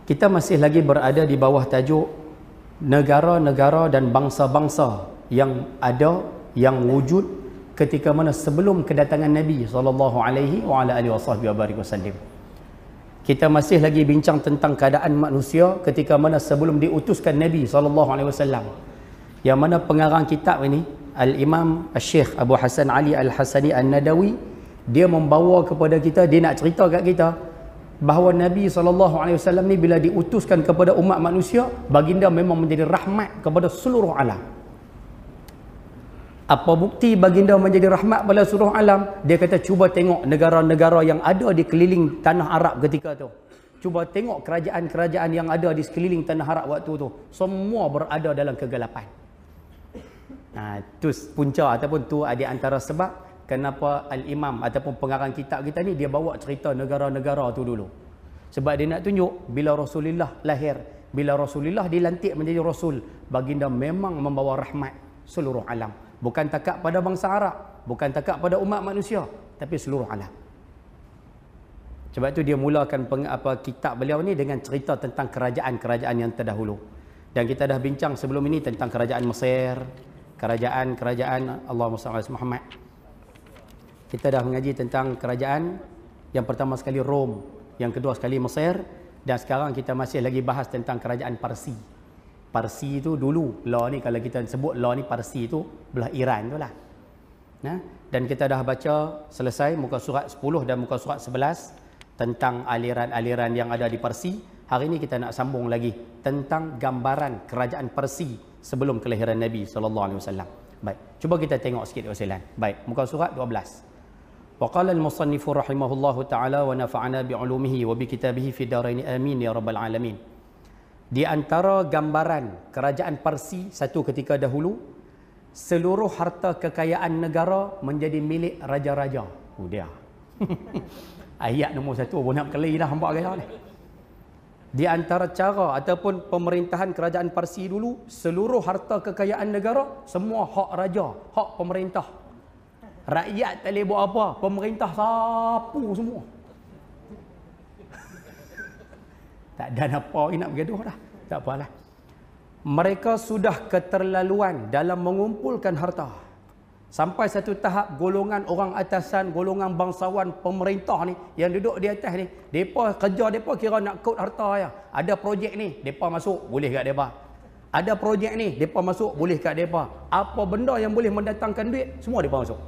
Kita masih lagi berada di bawah tajuk negara-negara dan bangsa-bangsa yang ada, yang wujud ketika mana sebelum kedatangan Nabi SAW. Kita masih lagi bincang tentang keadaan manusia ketika mana sebelum diutuskan Nabi SAW. Yang mana pengarang kitab ini, Al-Imam Al-Syekh Abu Hasan Ali Al-Hasani An-Nadawi, dia membawa kepada kita, dia nak cerita kat kita bahawa Nabi SAW ni bila diutuskan kepada umat manusia, baginda memang menjadi rahmat kepada seluruh alam. Apa bukti baginda menjadi rahmat pada seluruh alam? Dia kata cuba tengok negara-negara yang ada di keliling tanah Arab ketika tu. Cuba tengok kerajaan-kerajaan yang ada di sekeliling tanah Arab waktu tu. Semua berada dalam kegelapan. Tu punca ataupun tu ada antara sebab kenapa Al-Imam ataupun pengarang kitab kita ni dia bawa cerita negara-negara tu dulu. Sebab dia nak tunjuk bila Rasulullah lahir, bila Rasulullah dilantik menjadi Rasul, baginda memang membawa rahmat seluruh alam. Bukan takat pada bangsa Arab, bukan takat pada umat manusia, tapi seluruh alam. Sebab tu dia mulakan kitab beliau ni dengan cerita tentang kerajaan-kerajaan yang terdahulu. Dan kita dah bincang sebelum ini tentang kerajaan Mesir, kerajaan Allahumma salli ala Muhammad. Kita dah mengaji tentang kerajaan yang pertama sekali Rom, yang kedua sekali Mesir, dan sekarang kita masih lagi bahas tentang kerajaan Parsi. Parsi itu dulu, law ni kalau kita sebut law ni Parsi itu belah Iran tu lah. Dan kita dah baca selesai muka surat 10 dan muka surat 11 tentang aliran-aliran yang ada di Parsi. Hari ini kita nak sambung lagi tentang gambaran kerajaan Parsi sebelum kelahiran Nabi SAW. Baik, cuba kita tengok sikit wasilan. Baik, muka surat 12. Waqala al-musannifu rahimahullahu ta'ala wa nafa'ana bi'ulumihi wa bikitabihi fi daraini amin ya rabbal alamin. Di antara gambaran kerajaan Parsi satu ketika dahulu, seluruh harta kekayaan negara menjadi milik raja-raja. Dia. Ayat nombor 1 pun nak berkali dah nampak gaya ni. Di antara cara ataupun pemerintahan kerajaan Parsi dulu, seluruh harta kekayaan negara semua hak raja, hak pemerintah. Rakyat tak boleh buat apa, pemerintah sapu semua. Tak ada apa nak bergaduh dah. Tak apalah. Mereka sudah keterlaluan dalam mengumpulkan harta. Sampai satu tahap golongan orang atasan, golongan bangsawan pemerintah ni yang duduk di atas ni, depa kerja depa kira nak kod harta ya. Ada projek ni, depa masuk, boleh kat depa. Ada projek ni, depa masuk, boleh kat depa. Apa benda yang boleh mendatangkan duit, semua depa masuk.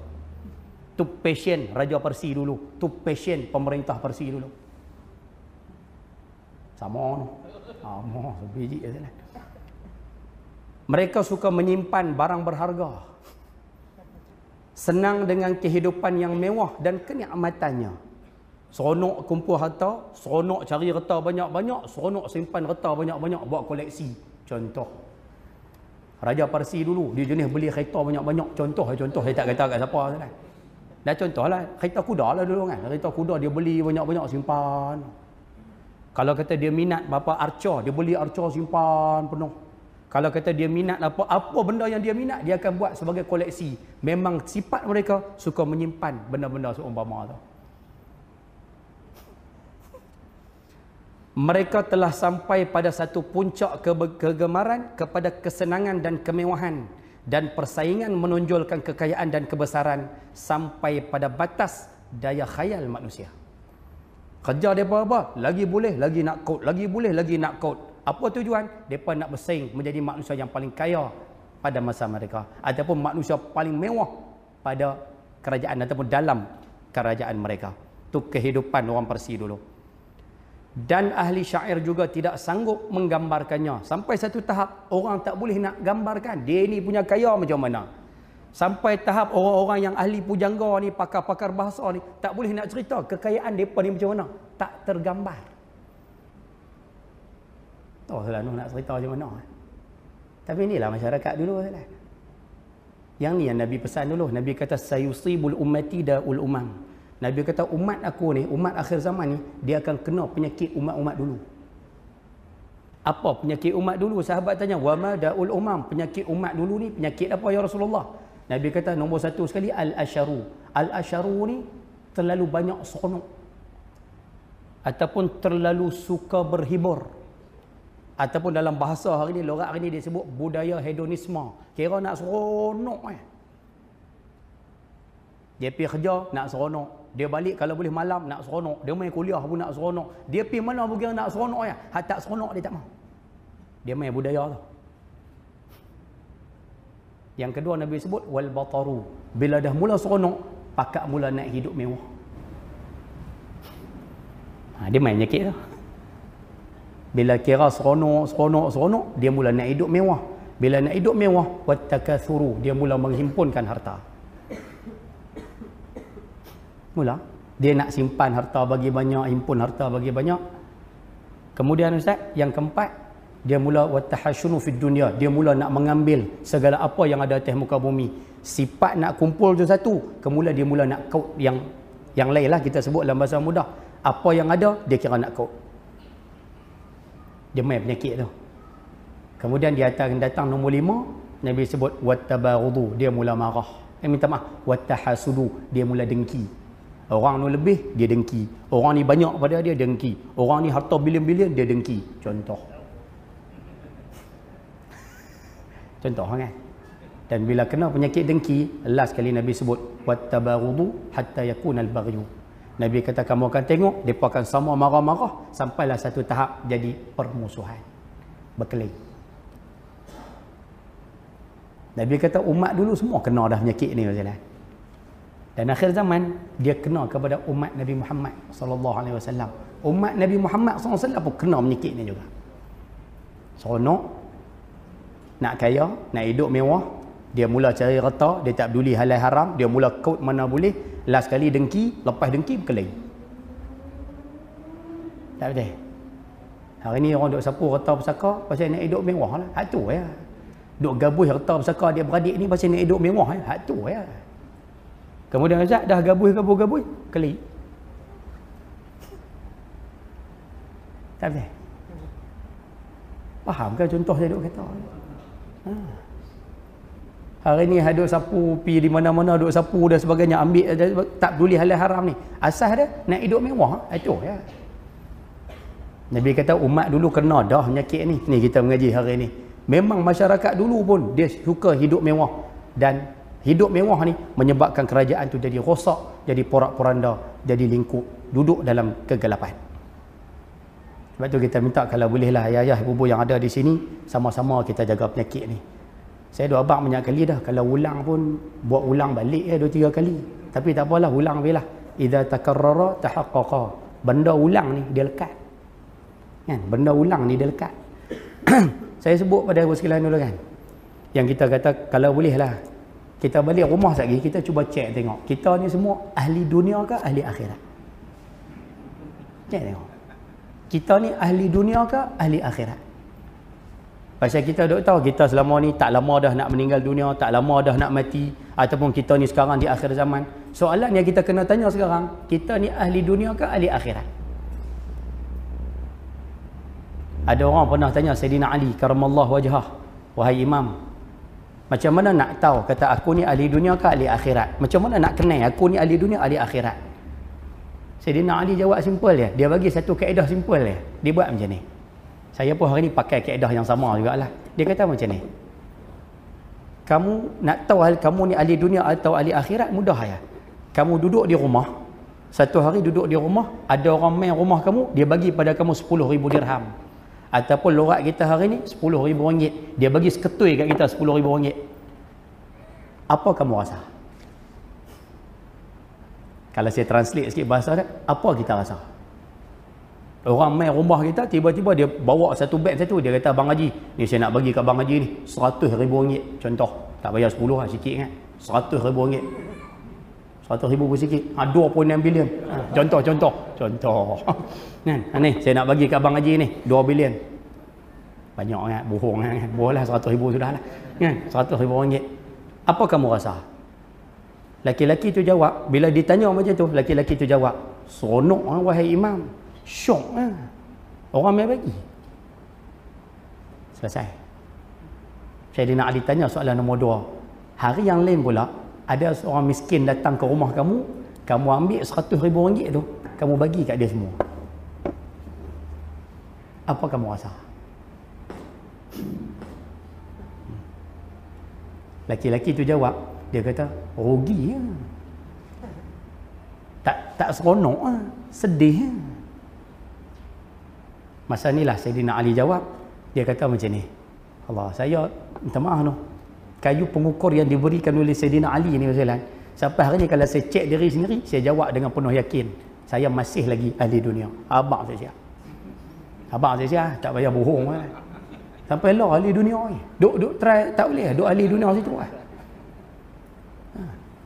Tu passion Raja Parsi dulu, tu passion pemerintah Parsi dulu. Sama sebiji sajalah. Mereka suka menyimpan barang berharga. Senang dengan kehidupan yang mewah dan kenikmatannya. Seronok kumpul harta, seronok cari harta banyak-banyak, seronok simpan harta banyak-banyak, buat koleksi. Contoh, Raja Parsi dulu, dia jenis beli kereta banyak-banyak. Contoh saya tak kata kat siapa salah. Dah contohlah, kereta kuda lah dulu kan. Kereta kuda dia beli banyak-banyak simpan. Kalau kata dia minat berapa arca, dia beli arca simpan penuh. Kalau kata dia minat apa benda yang dia minat, dia akan buat sebagai koleksi. Memang sifat mereka suka menyimpan benda-benda seumpama tu. Mereka telah sampai pada satu puncak kegemaran kepada kesenangan dan kemewahan, dan persaingan menonjolkan kekayaan dan kebesaran sampai pada batas daya khayal manusia. Kerja mereka apa? Lagi boleh, lagi nak kod. Lagi boleh, lagi nak kod. Apa tujuan? Mereka nak bersaing menjadi manusia yang paling kaya pada masa mereka. Ataupun manusia paling mewah pada kerajaan ataupun dalam kerajaan mereka. Itu kehidupan orang Parsi dulu. Dan ahli syair juga tidak sanggup menggambarkannya. Sampai satu tahap, orang tak boleh nak gambarkan. Dia ni punya kaya macam mana. Sampai tahap orang-orang yang ahli pujangga ni, pakar-pakar bahasa ni, tak boleh nak cerita kekayaan mereka ni macam mana. Tak tergambar. Tahu lah nak cerita macam mana. Tapi inilah masyarakat dulu. Yang ni yang Nabi pesan dulu. Nabi kata, sayusibul ummati da'ul umam. Nabi kata, umat aku ni, umat akhir zaman ni, dia akan kena penyakit umat-umat dulu. Apa penyakit umat dulu? Sahabat tanya, wama da'ul umam. Penyakit umat dulu ni, penyakit apa ya Rasulullah? Nabi kata nombor satu sekali al-asharu. Al-asharu ni terlalu banyak seronok ataupun terlalu suka berhibur. Ataupun dalam bahasa hari ni, logat hari ni dia sebut budaya hedonisme. Kira nak seronok Dia pergi kerja, nak seronok. Dia balik kalau boleh malam, nak seronok. Dia main kuliah pun nak seronok. Dia pergi mana pun kira nak seronok Hak tak seronok dia tak mau. Dia main budaya tu. Yang kedua Nabi sebut wal bataru. Bila dah mula seronok, pakak mula nak hidup mewah. Dia main nyakit tu. Bila kira seronok, dia mula nak hidup mewah. Bila nak hidup mewah, wattakatsuru, dia mula menghimpunkan harta. Mula dia nak simpan harta bagi banyak, himpun harta bagi banyak. Kemudian Ustaz, yang keempat, dia mula wattahashunu fid dunya, dia mula nak mengambil segala apa yang ada atas muka bumi. Sifat nak kumpul tu satu, kemudian dia mula nak kaut yang lain lah, kita sebut dalam bahasa mudah. Apa yang ada, dia kira nak kaut. Dia main penyakit tu. Kemudian dia akan datang nombor 5, Nabi sebut wattabarudu, dia mula marah. Minta maaf, wattahasudu, dia mula dengki. Orang ni lebih, dia dengki. Orang ni banyak pada dia, dengki. Orang ni harta bilion-bilion, dia dengki. Contoh kan. Dan bila kena penyakit dengki, last kali Nabi sebut wattabarudu hatta yakunal baghyu. Nabi kata kamu akan tengok depa akan sama marah-marah sampailah satu tahap jadi permusuhan, berkelahi. Nabi kata umat dulu semua kena dah penyakit ni Rasulullah. Dan akhir zaman dia kena kepada umat Nabi Muhammad sallallahu alaihi wasallam. Umat Nabi Muhammad sallallahu alaihi wasallam pun kena penyakit ni juga. Seronok, nak kaya, nak hidup mewah, dia mula cari harta, dia tak peduli halal haram, dia mula kaut mana boleh. Last kali dengki, lepas dengki berkelahi. Tak betul. Hari ni orang duk sapu harta pusaka pasal nak hidup mewah lah. Hak tu ya. Duk gabui harta pusaka dia beradik ni pasal nak hidup mewah ya. Hak tu ya. Kemudian Ustaz dah gabui, kelahi. Tak betul. Faham ke contoh saya duk kata? Hari ni ada sapu pi di mana-mana duk sapu dan sebagainya, ambil tak peduli halal haram ni. Asas dia nak hidup mewah, itu ya. Nabi kata umat dulu kena dah penyakit ni. Ni kita mengaji hari ni. Memang masyarakat dulu pun dia suka hidup mewah, dan hidup mewah ni menyebabkan kerajaan tu jadi rosak, jadi porak-poranda, jadi lingkup, duduk dalam kegelapan. Sebab tu kita minta kalau bolehlah ayah-ayah ibu-ibu yang ada di sini sama-sama kita jaga penyakit ni. Saya dah abang banyak kali dah, kalau ulang pun buat ulang balik 2-3 kali. Tapi tak apalah, ulang bilah. Idza takarrara tahaqqaqa. Benda ulang ni dia lekat. Kan? Benda ulang ni dia lekat. Saya sebut pada ibu sekalian dulu kan. Yang kita kata kalau bolehlah kita balik rumah sekali, kita cuba cek tengok. Kita ni semua ahli dunia ke ahli akhirat? Cek tengok. Kita ni ahli dunia ke ahli akhirat? Pasal kita duk tahu kita selama ni tak lama dah nak meninggal dunia, tak lama dah nak mati, ataupun kita ni sekarang di akhir zaman. Soalan yang kita kena tanya sekarang, kita ni ahli dunia ke ahli akhirat? Ada orang pernah tanya Sayyidina Ali karamallahu wajhah, wahai imam, macam mana nak tahu kata aku ni ahli dunia ke ahli akhirat? Macam mana nak kenal aku ni ahli dunia ahli akhirat? Sayyidina Ali jawab simple dia. Dia bagi satu kaedah simple dia. Dia buat macam ni. Saya pun hari ni pakai kaedah yang sama jugalah. Dia kata macam ni. Kamu nak tahu kamu ni ahli dunia atau ahli akhirat, mudah ya. Kamu duduk di rumah, satu hari duduk di rumah, ada orang main rumah kamu, dia bagi pada kamu 10,000 dirham. Ataupun lorat kita hari ni 10,000 ringgit. Dia bagi seketui kat kita 10,000 ringgit. Apa kamu rasa? Kalau saya translate sikit bahasa dia, apa kita rasa? Orang main rumah kita, tiba-tiba dia bawa satu beg satu, dia kata Abang Haji, ni saya nak bagi kat Abang Haji ni 100,000 ringgit. Contoh, tak bayar 10 lah, sikit kan. 100,000 ringgit. 100,000 pun sikit. 26 bilion. Contoh. Kan? Ni saya nak bagi kat Abang Haji ni 2 bilion. Banyak kan, bohong kan. Bolehlah 100,000 sudah lah. Kan? 100,000 ringgit. Apa kamu rasa? Laki-laki tu jawab, bila ditanya macam tu, laki-laki tu jawab, seronok wahai imam. Syok lah. Orang main bagi. Selesai. Sayyidina Ali tanya soalan nombor 2. Hari yang lain pula, ada seorang miskin datang ke rumah kamu, kamu ambil 100,000 ringgit tu, kamu bagi kat dia semua. Apa kamu rasa? Laki-laki tu jawab, dia kata, rugi ya. Tak seronok lah. Sedih ya. Masa inilah Sayyidina Ali jawab, dia kata macam ni, Allah, saya minta maaf tu, kayu pengukur yang diberikan oleh Sayyidina Ali ni masalah, sampai hari ni kalau saya cek diri sendiri, saya jawab dengan penuh yakin, saya masih lagi ahli dunia. Abang saya siap. Abang saya siap, tak payah bohong lah. Sampai lah ahli dunia ni. Duk try, tak boleh, duk ahli dunia situ lah.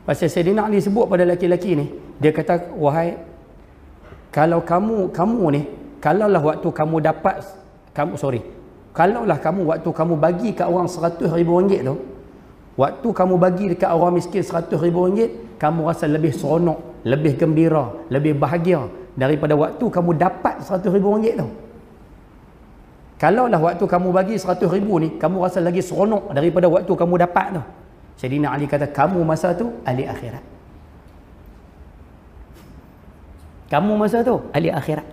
Pasal Sayyidina Ali sebut pada lelaki-lelaki ni, dia kata, wahai, kalau kamu ni, kalaulah waktu kamu dapat, kalaulah kamu waktu kamu bagi kat orang RM100,000 tu, waktu kamu bagi dekat orang miskin RM100,000, kamu rasa lebih seronok, lebih gembira, lebih bahagia daripada waktu kamu dapat RM100,000 tu. Kalaulah waktu kamu bagi RM100,000 ni, kamu rasa lagi seronok daripada waktu kamu dapat tu. Sayyidina Ali kata, kamu masa tu ahli akhirat. Kamu masa tu ahli akhirat.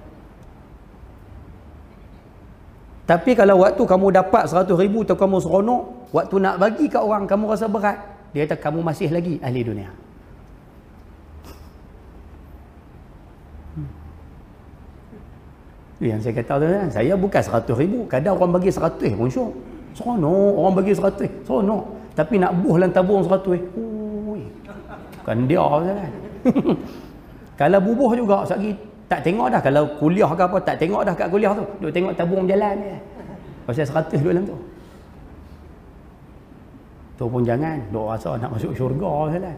Tapi kalau waktu kamu dapat RM100,000 tu kamu seronok, waktu nak bagi kat orang kamu rasa berat, dia kata kamu masih lagi ahli dunia. Yang saya kata tu kan, saya bukan RM100,000, kadang orang bagi RM100 pun syok. Seronok, orang bagi RM100, seronok. Tapi nak buh dalam tabung RM100, bukan dia kan. Kalau bubuh juga, sekali tak tengok dah, kalau kuliah ke apa, tak tengok dah kat kuliah tu, duk tengok tabung jalan ni. Pasal RM100 duduk dalam tu. Tu pun jangan, duk rasa nak masuk syurga salah.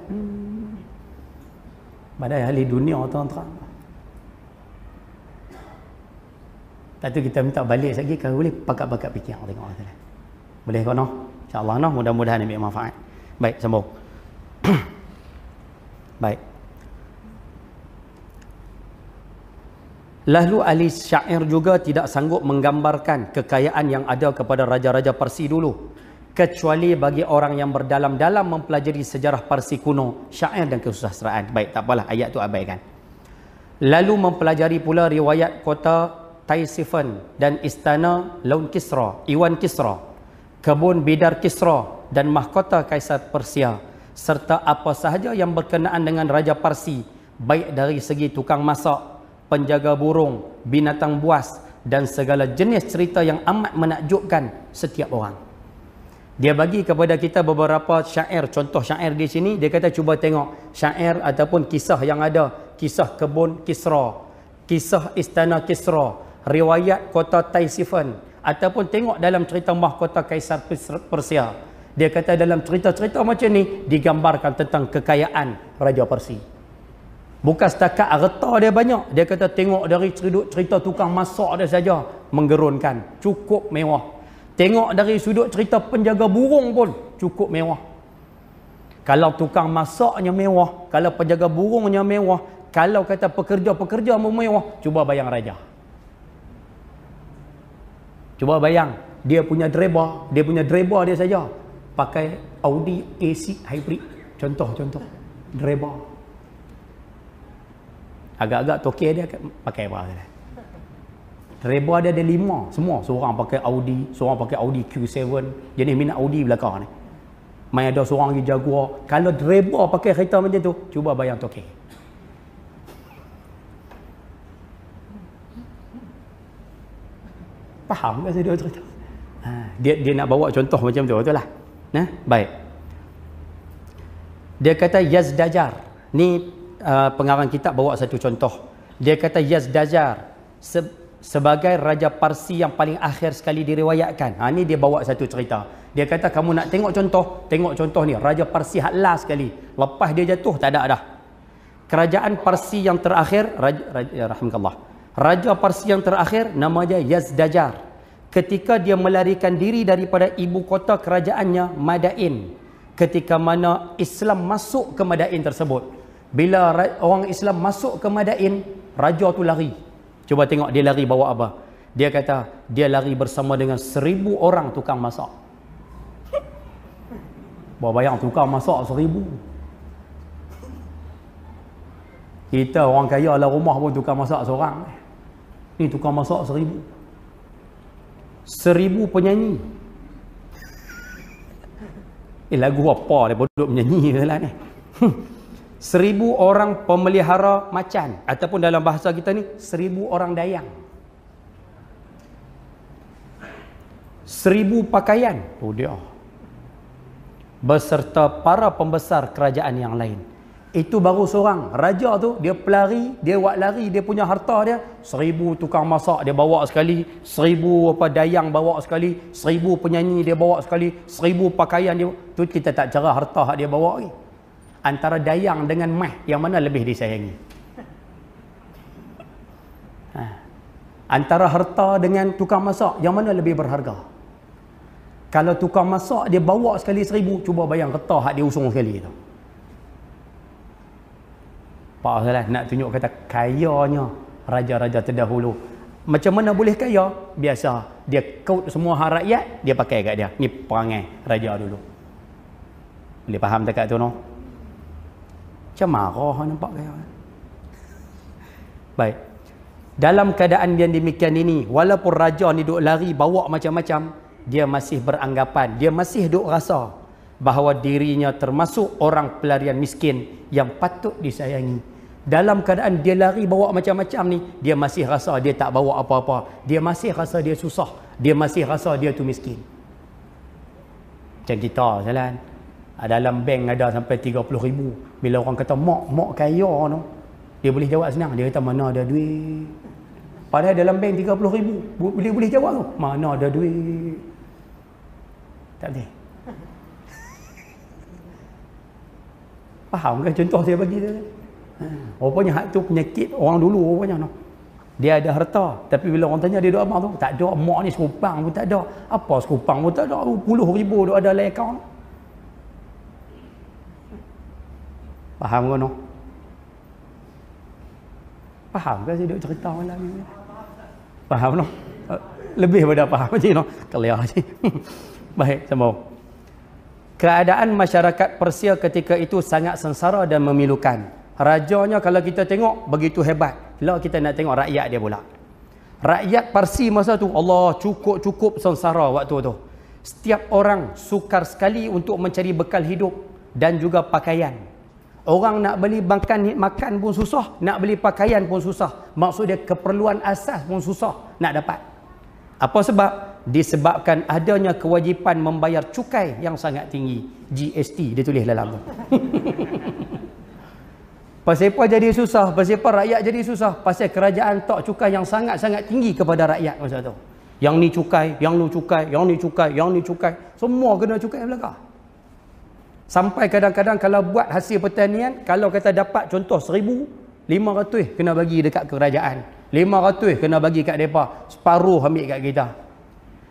Padahal ahli dunia terang-terang. Lepas tu kita minta balik lagi, kalau boleh pakat-pakat fikir tengok salah. Boleh kau noh? InsyaAllah noh, mudah-mudahan ambil manfaat. Baik, sambung. Baik. Lalu ahli syair juga tidak sanggup menggambarkan kekayaan yang ada kepada raja-raja Parsi dulu, kecuali bagi orang yang berdalam-dalam mempelajari sejarah Parsi kuno, syair dan kesusastraan. Baik, tak apalah, ayat tu abaikan. Lalu mempelajari pula riwayat kota Taisifan dan istana Laun Kisra, Iwan Kisra, kebun bidar Kisra dan mahkota Kaisar Persia, serta apa sahaja yang berkenaan dengan Raja Parsi, baik dari segi tukang masak, penjaga burung, binatang buas dan segala jenis cerita yang amat menakjubkan setiap orang. Dia bagi kepada kita beberapa syair, contoh syair di sini. Dia kata cuba tengok syair ataupun kisah yang ada, kisah kebun Kisra, kisah istana Kisra, riwayat kota Taisifan, ataupun tengok dalam cerita mahkota Kaisar Persia. Dia kata dalam cerita-cerita macam ni digambarkan tentang kekayaan Raja Parsi. Bukan setakat harta dia banyak. Dia kata tengok dari cerita tukang masak dia saja menggerunkan, cukup mewah. Tengok dari sudut cerita penjaga burung pun cukup mewah. Kalau tukang masaknya mewah, kalau penjaga burungnya mewah, kalau kata pekerja-pekerja mewah, cuba bayang raja. Cuba bayang, dia punya driver dia saja pakai Audi A6 hybrid. Contoh driver. Agak-agak tokeh dia pakai apa dia. Driver dia ada 5 semua. Seorang pakai Audi, seorang pakai Audi Q7. Jenis minat Audi belakang ni. Mai ada seorang lagi Jaguar. Kalau driver pakai kereta macam tu, cuba bayang tokeh. Faham ke saya dia cerita? Dia nak bawa contoh macam tu, betul lah. Nah, baik. Dia kata Yazdajar. Ni pengarang kitab bawa satu contoh. Dia kata Yazdajar sebagai Raja Parsi yang paling akhir sekali diriwayatkan. Ni dia bawa satu cerita. Dia kata kamu nak tengok contoh ni. Raja Parsi hak last sekali. Lepas dia jatuh, tak ada dah. Kerajaan Parsi yang terakhir, Raja Parsi yang terakhir nama dia Yazdajar. Ketika dia melarikan diri daripada ibu kota kerajaannya Madain, ketika mana Islam masuk ke Madain tersebut. Bila orang Islam masuk ke Madain, raja tu lari. Cuba tengok dia lari bawa apa. Dia kata dia lari bersama dengan 1000 orang tukang masak. Bawa bayang tukang masak 1000. Kita orang kaya dalam rumah pun tukang masak seorang. Ni tukang masak 1000. 1000 penyanyi. Lagu apa dia duduk menyanyi lah ni. 1000 orang pemelihara macan, ataupun dalam bahasa kita ni 1000 orang dayang. 1000 pakaian. Tu dia. Beserta para pembesar kerajaan yang lain. Itu baru seorang. Raja tu, dia pelari, dia buat lari, dia punya harta dia. 1000 tukang masak dia bawa sekali. 1000 dayang bawa sekali. 1000 penyanyi dia bawa sekali. 1000 pakaian dia. Tu kita tak cara harta dia bawa lagi. Antara dayang dengan mah, yang mana lebih disayangi? Antara harta dengan tukang masak, yang mana lebih berharga? Kalau tukang masak dia bawa sekali 1000, cuba bayang harta hak dia usung sekali tu. Pak Salah nak tunjuk kata kayanya raja-raja terdahulu. Macam mana boleh kaya? Biasa. Dia kaut semua hak rakyat, dia pakai kat dia. Ni perangai raja dulu. Boleh faham tak kat tu no? Macam marah nampak kaya. Baik. Dalam keadaan yang demikian ini, walaupun raja ni duk lari bawa macam-macam, dia masih beranggapan, dia masih duk rasa bahawa dirinya termasuk orang pelarian miskin yang patut disayangi. Dalam keadaan dia lari bawa macam-macam ni, dia masih rasa dia tak bawa apa-apa. Dia masih rasa dia susah. Dia masih rasa dia tu miskin. Macam kita jalan. Dalam bank ada sampai 30,000. Bila orang kata, mak kaya no, dia boleh jawab senang. Dia kata, mana ada duit. Padahal dalam bank 30,000. Boleh jawab tu. Mana ada duit. Tak boleh. Faham kan contoh saya bagi tu? Rupanya hak tu penyakit orang dulu rupanya no. Dia ada harta, tapi bila orang tanya dia duk abang tu, tak ada, mak ni serupang pun tak ada. Apa serupang pun tak ada, 10,000 duk ada dalam akaun. Faham ke no? Faham ke saya duk cerita malam ni? Faham no? Lebih pada faham je no. Clear je. Baik, sambung. Keadaan masyarakat Persia ketika itu sangat sengsara dan memilukan. Rajanya kalau kita tengok begitu hebat. Kalau kita nak tengok rakyat dia pula. Rakyat Parsi masa tu, Allah, cukup sengsara waktu tu. Setiap orang sukar sekali untuk mencari bekal hidup dan juga pakaian. Orang nak beli makan pun susah, nak beli pakaian pun susah. Maksudnya keperluan asas pun susah nak dapat. Apa sebab? Disebabkan adanya kewajipan membayar cukai yang sangat tinggi. GST dia tulis dalam tu. Pasal apa jadi susah? Pasal apa rakyat jadi susah? Pasal kerajaan tak cukai yang sangat-sangat tinggi kepada rakyat masa tu. Yang ni cukai, yang ni cukai, yang ni cukai, yang ni cukai. Semua kena cukai belaka. Sampai kadang-kadang kalau buat hasil pertanian, kalau kata dapat contoh 1,000, 500 kena bagi dekat kerajaan. 500 kena bagi kat mereka. Separuh ambil kat kita.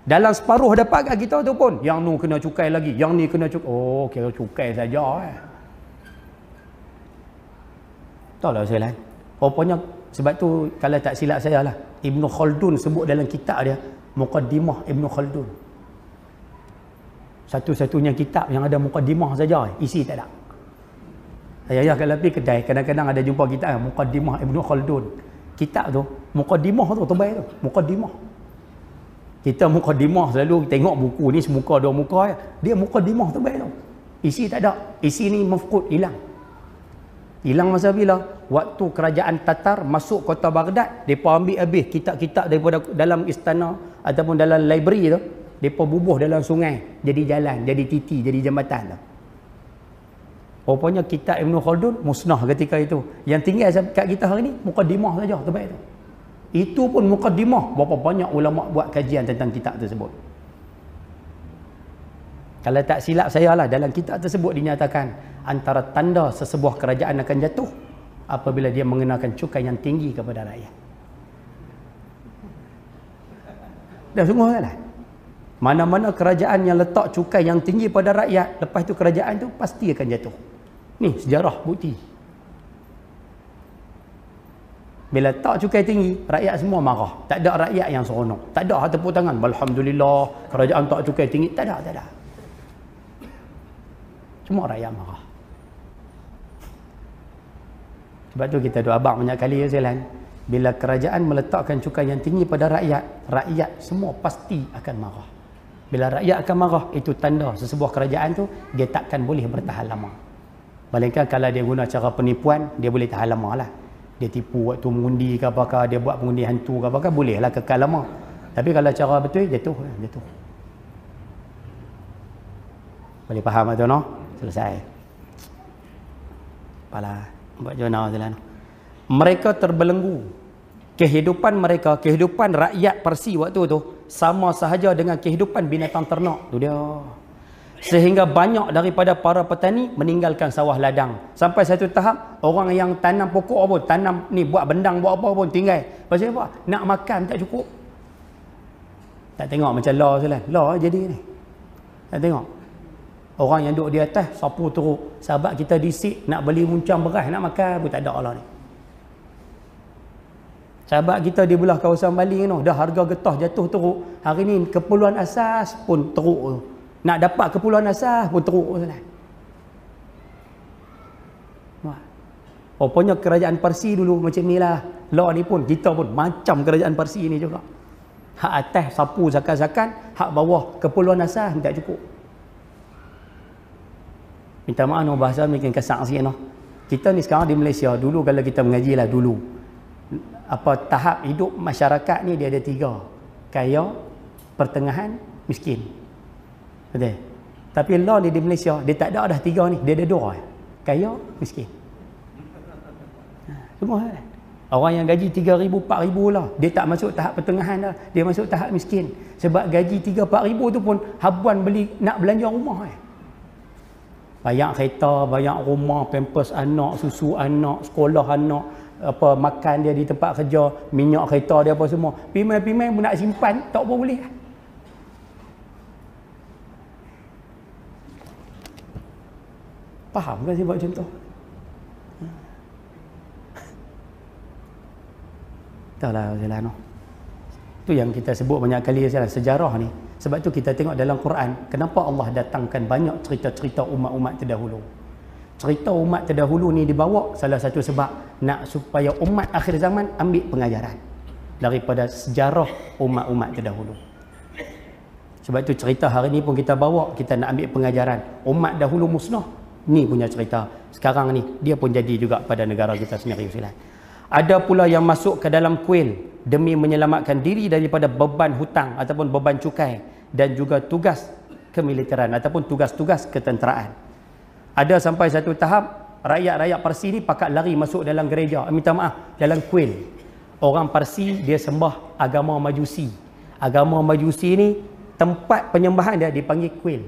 Dalam separuh dapat kat kita tu pun, yang ni kena cukai lagi, yang ni kena cukai. Oh, kira cukai saja Tahu lah saya lain. Rupanya sebab tu kalau tak silap saya lah, Ibn Khaldun sebut dalam kitab dia, Muqaddimah Ibn Khaldun. Satu-satunya kitab yang ada muqaddimah saja, isi tak ada. Saya kalau pergi kedai, kadang-kadang ada jumpa kitab Muqaddimah Ibn Khaldun. Kitab tu, muqaddimah tu terbaik tu, muqaddimah. Kita muqaddimah selalu tengok buku ni semuka dua muka, dia muqaddimah terbaik tu. Isi tak ada. Isi ni mafqud, hilang. Hilang masa bila? Waktu kerajaan Tatar masuk kota Baghdad, mereka ambil habis kitab-kitab daripada dalam istana ataupun dalam library tu, mereka bubuh dalam sungai, jadi jalan, jadi titi, jadi jambatan tu. Rupanya kitab Ibn Khaldun musnah ketika itu. Yang tinggal kat kita hari ni, muqaddimah saja terbaik tu. Itu pun muqaddimah, berapa banyak ulama buat kajian tentang kitab tersebut. Kalau tak silap saya lah, dalam kitab tersebut dinyatakan antara tanda sesebuah kerajaan akan jatuh apabila dia mengenakan cukai yang tinggi kepada rakyat. Dah semua lah. Mana-mana kerajaan yang letak cukai yang tinggi pada rakyat, lepas tu kerajaan tu pasti akan jatuh. Ni sejarah bukti. Bila tak cukai tinggi, rakyat semua marah. Tak ada rakyat yang seronok. Tak ada tepuk tangan. Alhamdulillah, kerajaan tak cukai tinggi. Tak ada. Semua rakyat marah. Sebab tu kita doa abang banyak kali ya Zelan. Bila kerajaan meletakkan cukai yang tinggi pada rakyat, rakyat semua pasti akan marah. Bila rakyat akan marah, itu tanda sesebuah kerajaan tu dia takkan boleh bertahan lama. Melainkan kalau dia guna cara penipuan, dia boleh tahan lama lah. Dia tipu waktu mengundi ke apakah, dia buat pengundi hantu ke apakah, bolehlah kekal lama. Tapi kalau cara betul, jatuh. Boleh faham tak tu, no? Selesai. Apalah, buat jurnal je lah. Mereka terbelenggu. Kehidupan rakyat Parsi waktu tu sama sahaja dengan kehidupan binatang ternak. Tu dia. Sehingga banyak daripada para petani meninggalkan sawah ladang. Sampai satu tahap, orang yang tanam pokok pun, tanam ni, buat bendang, buat apa pun, tinggal. Pasal apa? Nak makan tak cukup. Tak tengok macam law selan. Law jadi ni. Tak tengok. Orang yang duduk di atas, sapu teruk. Sahabat kita disik, nak beli muncang beras, nak makan pun tak ada Allah ni. Sahabat kita di belah kawasan Bali ni, dah harga getah jatuh teruk. Hari ni keperluan asas pun teruk. Nak dapat keperluan asas pun teruk. Rupanya kerajaan Parsi dulu macam ni lah. Law ni pun, kita pun macam kerajaan Parsi ni juga. Hak atas sapu zakat-zakat, hak bawah keperluan asas tak cukup. Minta maaf no, bahasa mungkin kasar sikit no. Kita ni sekarang di Malaysia, dulu kalau kita mengaji lah dulu, apa tahap hidup masyarakat ni dia ada 3. Kaya, pertengahan, miskin. Betul? Tapi law ni di Malaysia, dia tak ada dah 3 ni, dia ada 2. Kaya, miskin. Semua kan? Orang yang gaji 3,000, 4,000 lah, dia tak masuk tahap pertengahan dah, dia masuk tahap miskin. Sebab gaji 3, 4,000 tu pun habuan nak belanja rumah kan? Bayar kereta, bayar rumah, pampers anak, susu anak, sekolah anak, apa makan dia di tempat kerja, minyak kereta dia apa semua. Pimai-pimai pun nak simpan, tak apa boleh. Faham kan saya buat contoh? Taklah jalan no. Itu yang kita sebut banyak kali sejarah ni. Sebab tu kita tengok dalam Quran, kenapa Allah datangkan banyak cerita-cerita umat-umat terdahulu. Cerita umat terdahulu ni dibawa salah satu sebab nak supaya umat akhir zaman ambil pengajaran daripada sejarah umat-umat terdahulu. Sebab tu cerita hari ni pun kita bawa, kita nak ambil pengajaran. Umat dahulu musnah, ni punya cerita. Sekarang ni dia pun jadi juga pada negara kita sendiri. Ada pula yang masuk ke dalam kuil demi menyelamatkan diri daripada beban hutang ataupun beban cukai dan juga tugas kemiliteran ataupun tugas-tugas ketenteraan. Ada sampai satu tahap rakyat-rakyat Parsi ni pakat lari masuk dalam gereja, minta maaf, dalam kuil. Orang Parsi dia sembah agama Majusi. Agama Majusi ni tempat penyembahan dia dipanggil kuil.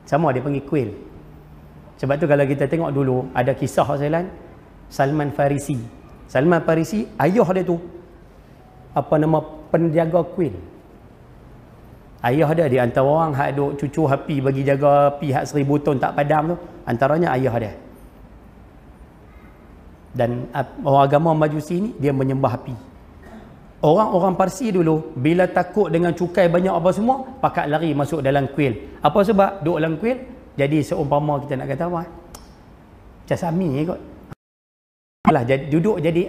Sama dia panggil kuil. Sebab tu kalau kita tengok dulu ada kisah Salman Farisi. Salman Farisi, ayah dia tu apa nama penjaga kuil. Ayah dia di antara orang hak duk cucu api bagi jaga api hak 1000 ton tak padam tu, antaranya ayah dia. Dan orang agama Majusi ni dia menyembah api. Orang-orang Parsi dulu bila takut dengan cukai banyak apa semua, pakat lari masuk dalam kuil. Apa sebab? Duduk dalam kuil jadi seumpama kita nak kata apa? Macam Sami kot. Lah duduk jadi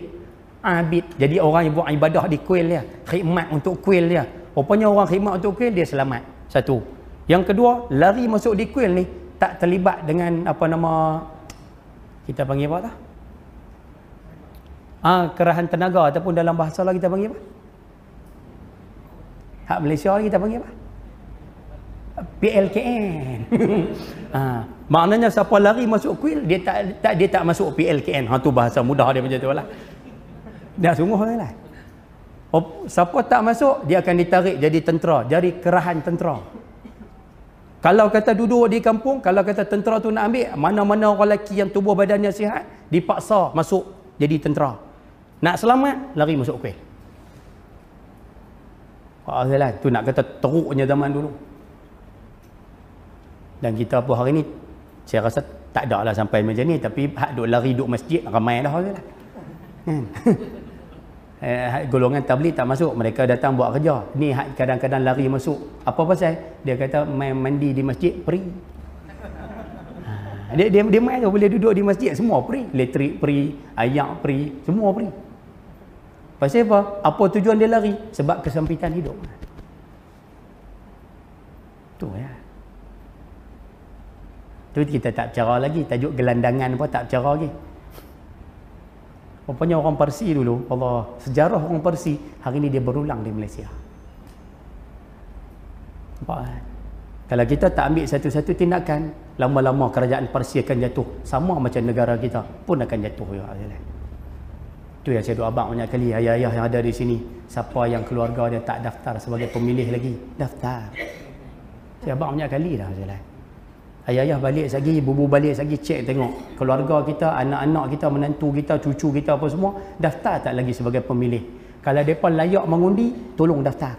abid, jadi orang yang buat ibadah di kuil dia, khidmat untuk kuil dia. Rupanya orang khidmat untuk kuil dia selamat. Satu. Yang kedua, lari masuk di kuil ni tak terlibat dengan apa nama kita panggil apa tah? Kerahan tenaga ataupun dalam bahasa lah kita panggil apa? Hak Malaysia kita panggil apa? PLKN. Maknanya siapa lari masuk kuil dia tak masuk PLKN. Tu bahasa mudah dia macam tu lah. Dah sungguh lah. Siapa tak masuk dia akan ditarik jadi tentera, jadi kerahan tentera. Kalau kata duduk di kampung, kalau kata tentera tu nak ambil, mana-mana orang lelaki yang tubuh badannya sihat dipaksa masuk jadi tentera. Nak selamat lari masuk kuil. Tu nak kata teruknya zaman dulu. Dan kita pun hari ni saya rasa tak ada lah sampai macam ni, tapi hak duk lari duk masjid ramai dah lah. Golongan tabligh tak masuk, mereka datang buat kerja. Ni hak kadang-kadang lari masuk. Apa pasal? Dia kata main mandi di masjid free. Dia main tu boleh duduk di masjid semua free, elektrik free, air free, semua free. Pasal apa? Apa tujuan dia lari? Sebab kesempitan hidup. Tu ya. Tu kita tak bicara lagi. Tajuk gelandangan pun tak bicara lagi. Rupanya orang Parsi dulu, Allah, sejarah orang Parsi hari ini dia berulang di Malaysia. Nampak kan? Kalau kita tak ambil satu-satu tindakan, lama-lama kerajaan Parsi akan jatuh. Sama macam negara kita pun akan jatuh juga. Itu yang saya doa abang banyak kali, ayah-ayah yang ada di sini, siapa yang keluarga dia tak daftar sebagai pemilih lagi, daftar. Saya abang banyak kali dah. Ayah-ayah balik lagi, bubu balik lagi, cek tengok keluarga kita, anak-anak kita, menantu kita, cucu kita apa semua daftar tak lagi sebagai pemilih. Kalau mereka layak mengundi, tolong daftar.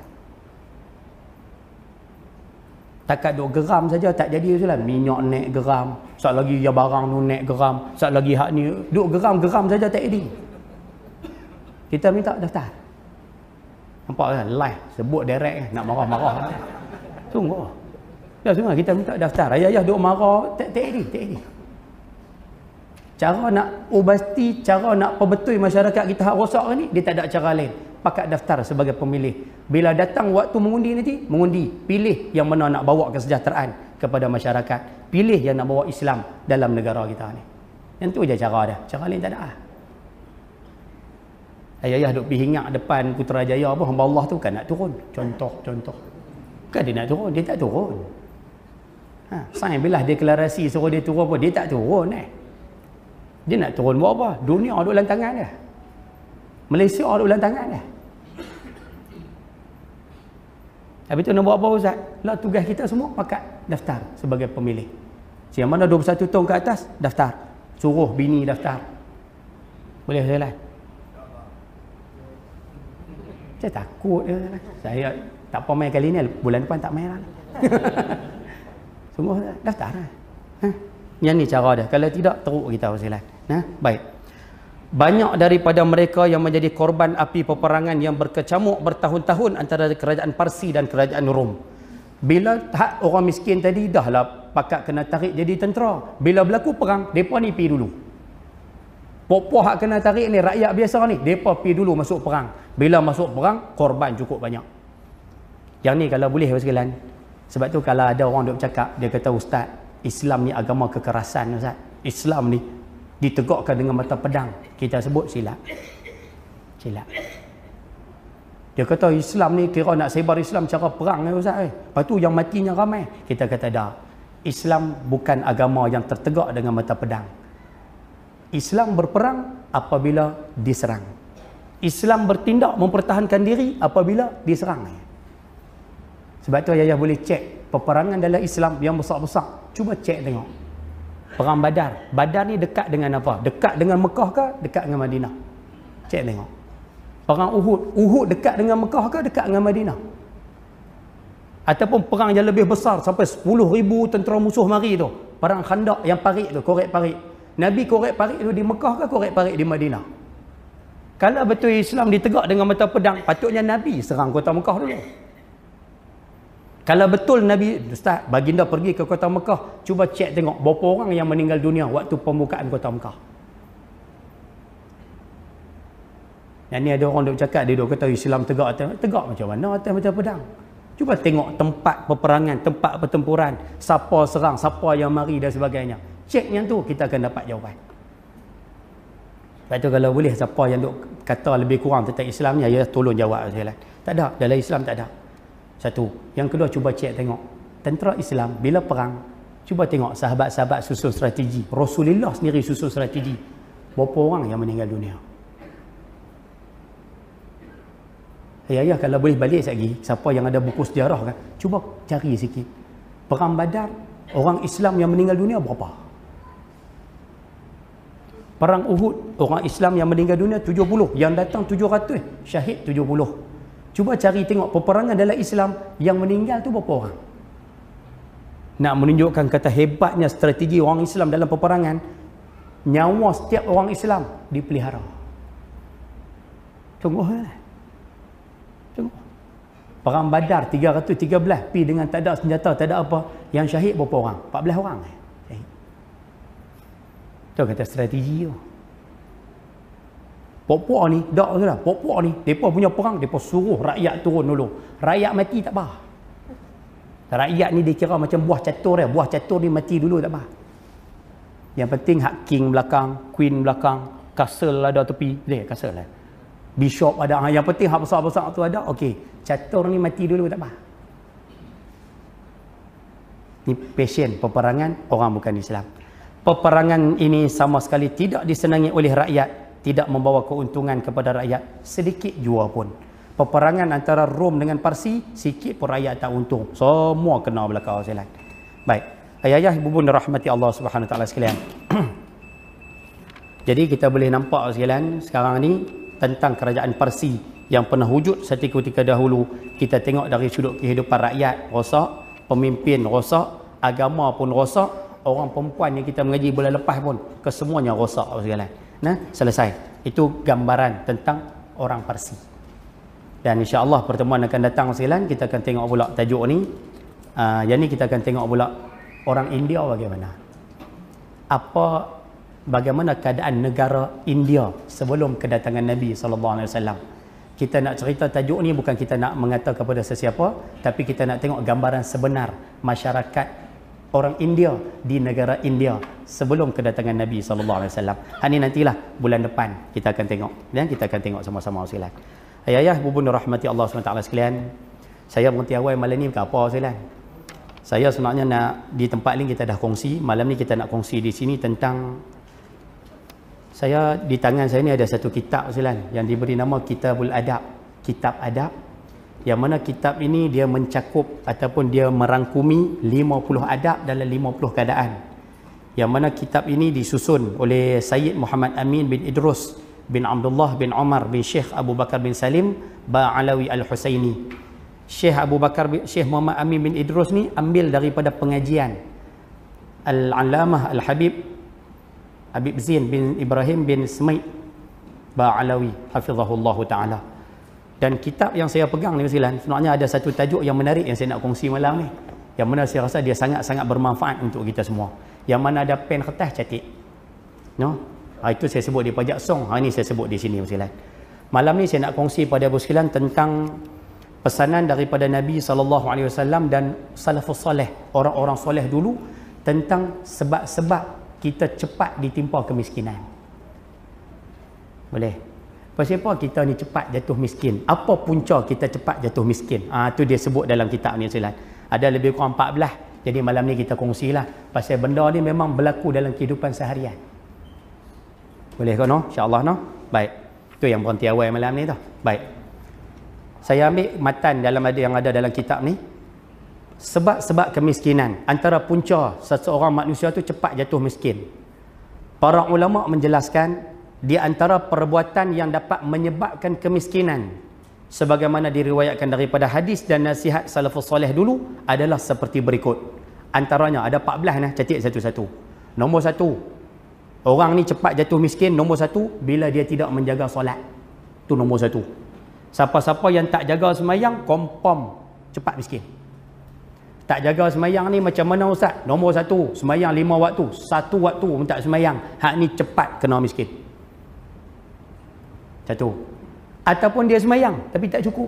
Takat duk geram saja tak jadi sudah. Minyak naik geram, sat lagi ya barang tu naik geram, sat lagi hak ni duk geram-geram saja tak jadi. Kita minta daftar. Nampak kan? Live sebut direct kan, nak marah-marah. Sungguh. Ya sungguh kita minta daftar. Ayah-ayah duk marah tak jadi. Cara nak ubasti, cara nak perbetul masyarakat kita hak rosak ni, dia tak ada cara lain. Pakat daftar sebagai pemilih. Bila datang waktu mengundi nanti, mengundi. Pilih yang mana nak bawa kesejahteraan kepada masyarakat. Pilih yang nak bawa Islam dalam negara kita ni. Yang tu je cara dia. Cara lain tak ada. Ayah-ayah duk pergi hingak depan Putrajaya apa, hamba Allah tu kan nak turun. Contoh. Kan dia nak turun, dia tak turun. Sain bila deklarasi suruh dia turun apa, dia tak turun Dia nak turun buat apa? Dunia duk dalam tangan dia. Malaysia duk dalam tangan dia. Habis tu nak buat apa Ustaz? Lah tugas kita semua pakat daftar sebagai pemilih. Siapa mana 21 tahun ke atas, daftar. Suruh bini daftar. Boleh jalan? Saya takut je. Saya tak apa main kali ni, bulan depan tak main lah. Semua daftar lah. Yang ni cara dia. Kalau tidak, teruk kita bersilat. Baik. Banyak daripada mereka yang menjadi korban api peperangan yang berkecamuk bertahun-tahun antara kerajaan Parsi dan kerajaan Rom. Bila hak orang miskin tadi, dahlah pakat kena tarik jadi tentera. Bila berlaku perang, mereka ni pergi dulu. Pok-pok hak kena tarik ni, rakyat biasa ni, mereka pergi dulu masuk perang. Bila masuk perang, korban cukup banyak. Yang ni kalau boleh sekalian. Sebab tu kalau ada orang duk cakap, dia kata Ustaz, Islam ni agama kekerasan Ustaz. Islam ni ditegakkan dengan mata pedang. Kita sebut silap. Dia kata Islam ni kira nak sebar Islam cara perang Ustaz. Lepas tu yang matinya ramai. Kita kata dah. Islam bukan agama yang tertegak dengan mata pedang. Islam berperang apabila diserang. Islam bertindak mempertahankan diri apabila diserang. Sebab tu ayah boleh cek peperangan dalam Islam yang besar-besar. Cuba cek tengok. Perang Badar. Badar ni dekat dengan apa? Dekat dengan Mekah ke? Dekat dengan Madinah? Cek tengok. Perang Uhud. Uhud dekat dengan Mekah ke? Dekat dengan Madinah? Ataupun perang yang lebih besar sampai 10,000 tentera musuh mari tu. Perang Khandak yang parik tu, korek parik. Nabi korek parik tu di Mekah ke korek parik di Madinah? Kalau betul Islam ditegak dengan mata pedang, patutnya Nabi serang kota Mekah dulu. Kalau betul Nabi, Ustaz, baginda pergi ke kota Mekah, cuba cek tengok berapa orang yang meninggal dunia waktu pembukaan kota Mekah. Dan ni ada orang duk cakap, dia duk kata Islam tegak macam mana atas mata pedang. Cuba tengok tempat peperangan, tempat pertempuran, siapa serang, siapa yang mari dan sebagainya. Cek yang tu, kita akan dapat jawapan. Lepas tu kalau boleh, siapa yang duk kata lebih kurang tentang Islam ni, ya tolong jawab. Tak ada, dalam Islam tak ada. Satu. Yang kedua, cuba cek tengok. Tentera Islam, bila perang, cuba tengok sahabat-sahabat susun strategi. Rasulullah sendiri susun strategi. Berapa orang yang meninggal dunia? Ayah, kalau boleh balik lagi, siapa yang ada buku sejarah kan, cuba cari sikit. Perang Badar, orang Islam yang meninggal dunia berapa? Perang Uhud, orang Islam yang meninggal dunia 70. Yang datang 700. Syahid 70. Cuba cari tengok peperangan dalam Islam yang meninggal tu berapa orang. Nak menunjukkan kata hebatnya strategi orang Islam dalam peperangan, nyawa setiap orang Islam dipelihara. Tunggu. Perang Badar 313 pi dengan tak ada senjata, tak ada apa. Yang syahid berapa orang? 14 orang. Syahid. Tu kata strategi tu. Pok-pok ni, tak sudah. Pok-pok ni, mereka punya perang, mereka suruh rakyat turun dulu. Rakyat mati tak apa. Rakyat ni dikira macam buah catur ya. Buah catur ni mati dulu tak apa. Yang penting hak king belakang, queen belakang, castle ada tepi. Castle lah. Bishop ada. Yang penting hak besar-besar tu ada. Okey, catur ni mati dulu tak apa. Ni passion peperangan orang bukan Islam. Peperangan ini sama sekali tidak disenangi oleh rakyat, tidak membawa keuntungan kepada rakyat sedikit jua pun. Peperangan antara Rom dengan Parsi, sikit pun rakyat tak untung. Semua kena belakang silat. Baik. Ayah-ayah, ibu bunda rahmati Allah Subhanahu Wa Taala sekalian. Jadi kita boleh nampak sekalian sekarang ni tentang kerajaan Parsi yang pernah wujud satu ketika dahulu. Kita tengok dari sudut kehidupan rakyat rosak, pemimpin rosak, agama pun rosak, orang perempuan yang kita mengaji bulan lepas pun kesemuanya rosak sekalian. Nah, selesai. Itu gambaran tentang orang Parsi. Dan insya-Allah pertemuan akan datang sekalian kita akan tengok pula tajuk ni. Yang ni kita akan tengok pula orang India bagaimana. Bagaimana keadaan negara India sebelum kedatangan Nabi sallallahu alaihi wasallam. Kita nak cerita tajuk ni bukan kita nak mengata kepada sesiapa, tapi kita nak tengok gambaran sebenar masyarakat orang India di negara India sebelum kedatangan Nabi sallallahu alaihi wasallam. Ini nantilah bulan depan kita akan tengok dan kita akan tengok sama-sama sekalian. Ayah-ayah, ibu bunda rahmati Allah SWT sekalian, saya berhenti awal malam ni bukan apa sekalian. Saya sebenarnya nak di tempat lain kita dah kongsi, malam ni kita nak kongsi di sini tentang di tangan saya ni ada satu kitab sekalian yang diberi nama Kitabul Adab, kitab adab, yang mana kitab ini dia mencakup ataupun dia merangkumi 50 adab dalam 50 keadaan. Yang mana kitab ini disusun oleh Sayyid Muhammad Amin bin Idrus bin Abdullah bin Umar bin Syekh Abu Bakar bin Salim Ba'alawi Al-Husaini. Syekh Muhammad Amin bin Idrus ni ambil daripada pengajian Al-Allamah Al-Habib Zain bin Ibrahim bin Smaid Ba'alawi hafizahullah ta'ala. Dan kitab yang saya pegang ni sebenarnya ada satu tajuk yang menarik yang saya nak kongsi malam ni, yang mana saya rasa dia sangat-sangat bermanfaat untuk kita semua. Yang mana ada pen kertas catik, itu saya sebut di pajak song. Ini saya sebut di sini sekalian. Malam ni saya nak kongsi pada ibu sekalian tentang pesanan daripada Nabi SAW dan salafus soleh, orang-orang soleh dulu, tentang sebab-sebab kita cepat ditimpa kemiskinan. Boleh? Pasal apa kita ni cepat jatuh miskin? Apa punca kita cepat jatuh miskin? Itu dia sebut dalam kitab ni sekalian. Ada lebih kurang 14. Jadi malam ni kita kongsilah pasal benda ni memang berlaku dalam kehidupan seharian. Boleh ke no? InsyaAllah no? Baik. Itu yang berhenti awal malam ni tu. Baik. Saya ambil matan yang ada dalam kitab ni. Sebab-sebab kemiskinan. Antara punca seseorang manusia tu cepat jatuh miskin. Para ulama menjelaskan di antara perbuatan yang dapat menyebabkan kemiskinan sebagaimana diriwayatkan daripada hadis dan nasihat salafus soleh dulu adalah seperti berikut. Antaranya ada 14 nah, catik satu-satu. Nombor 1, orang ni cepat jatuh miskin. Nombor 1, bila dia tidak menjaga solat. Itu nombor 1. Siapa-siapa yang tak jaga semayang, confirm cepat miskin. Tak jaga semayang ni macam mana ustaz? Nombor 1, semayang 5 waktu. 1 waktu pun tak semayang. Hak ni cepat kena miskin. 1. Ataupun dia semayang tapi tak cukup.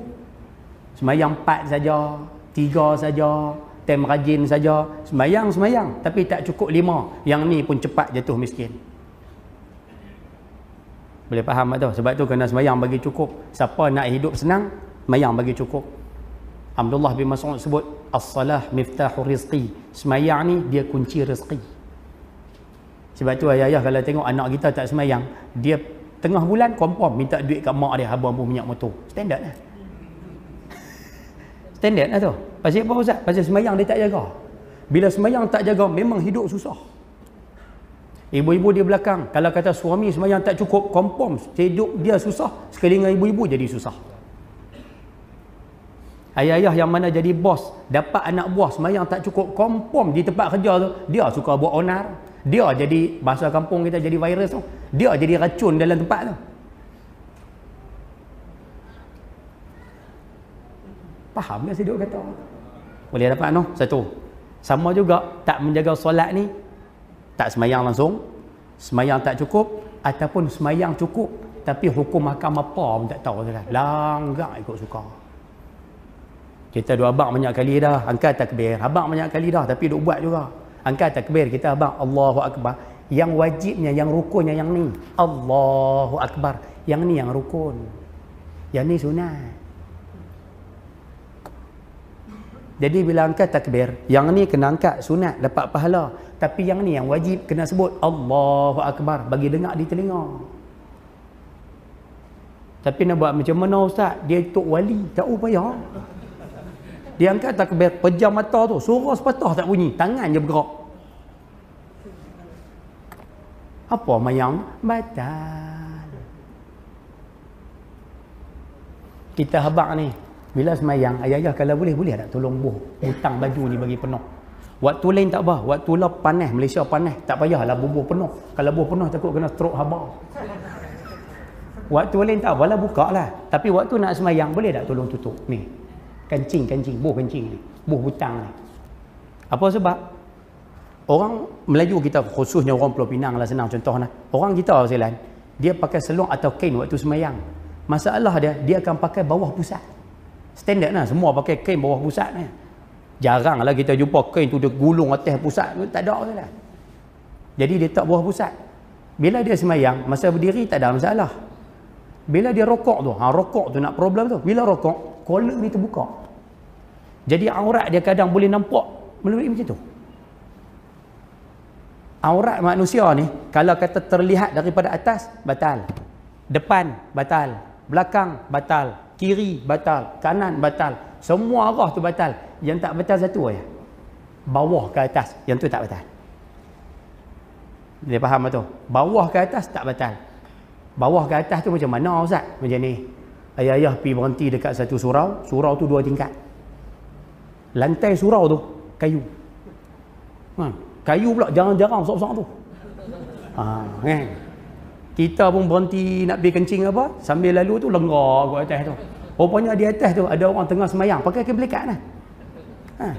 Semayang 4 saja, 3 saja, tem rajin saja, semayang tapi tak cukup 5. Yang ni pun cepat jatuh miskin. Boleh faham tak tu? Sebab tu kena semayang bagi cukup. Siapa nak hidup senang, semayang bagi cukup. Abdullah bin Mas'ud sebut as-salah miftahur rizqi. Semayang ni dia kunci rezeki. Sebab tu ayah-ayah kalau tengok anak kita tak semayang, dia tengah bulan confirm minta duit kat mak dia abang-abang minyak motor. Standard lah. Standard lah tu. Pasal apa ustaz? Pasal semayang dia tak jaga. Bila semayang tak jaga memang hidup susah. Ibu-ibu di belakang kalau kata suami semayang tak cukup, confirm hidup dia susah. Sekali dengan ibu-ibu jadi susah. Ayah-ayah yang mana jadi bos dapat anak buah semayang tak cukup, confirm di tempat kerja tu dia suka buat onar. Dia jadi, bahasa kampung kita jadi virus tu. Dia jadi racun dalam tempat tu. Faham tak saya kata? Boleh dapat no? 1. Sama juga tak menjaga solat ni, tak semayang langsung, semayang tak cukup, ataupun semayang cukup tapi hukum mahkamah apa pun tak tahu kan. Langgar ikut suka. Kita duk abang banyak kali dah, angkat takbir. Abang banyak kali dah, tapi duk buat juga. Angkat takbir, kita abang Allahu Akbar. Yang wajibnya, yang rukunnya yang ni. Allahu Akbar. Yang ni yang rukun. Yang ni sunat. Jadi bila angkat takbir, yang ni kena angkat sunat, dapat pahala. Tapi yang ni yang wajib kena sebut Allahu Akbar, bagi dengar di telinga. Tapi nak buat macam mana ustaz? Dia tok wali, tak payah. Dia angkat takbir, pejam mata tu, suara sepatah tak bunyi, tangan je bergerak. Apa mayang? Batal. Kita habaq ni, bila semayang, ayah-ayah kalau boleh tak tolong butang baju ni bagi penuh. Waktu lain tak apa, waktu lah panas, Malaysia panas, tak payahlah bubuh penuh. Kalau bubuh penuh takut kena stroke habaq. Waktu lain tak apalah, buka lah. Tapi waktu nak semayang, boleh tak tolong tutup ni? Kencing, buh kencing ni, buh butang ni. Apa sebab? Orang Melayu kita, khususnya orang Pulau Pinang lah, senang contoh lah. Orang kita Zealand, dia pakai selong atau kain waktu semayang. Masalah dia akan pakai bawah pusat. Standard lah, semua pakai kain bawah pusat ni. Jarang lah kita jumpa kain tu dia gulung atas pusat, tak ada lah. Jadi dia tak bawah pusat. Bila dia semayang, masa berdiri tak ada masalah. Bila dia rokok tu, rokok tu nak problem tu. Bila rokok, kolak ni terbuka. Jadi aurat dia kadang boleh nampak melalui macam tu. Aurat manusia ni, kalau kata terlihat daripada atas, batal. Depan, batal. Belakang, batal. Kiri, batal. Kanan, batal. Semua arah tu batal. Yang tak batal satu aja. Bawah ke atas, yang tu tak batal. Dia faham tu? Bawah ke atas tak batal. Bawah ke atas tu macam mana ustaz? Macam ni. Ayah-ayah pergi berhenti dekat satu surau. Surau tu 2 tingkat. Lantai surau tu kayu. Kayu pula jarang-jarang besar-besar tu. Kan? Kita pun berhenti nak pergi kencing apa, sambil lalu tu lenggak kat atas tu. Rupanya di atas tu ada orang tengah semayang pakai kain belekat lah.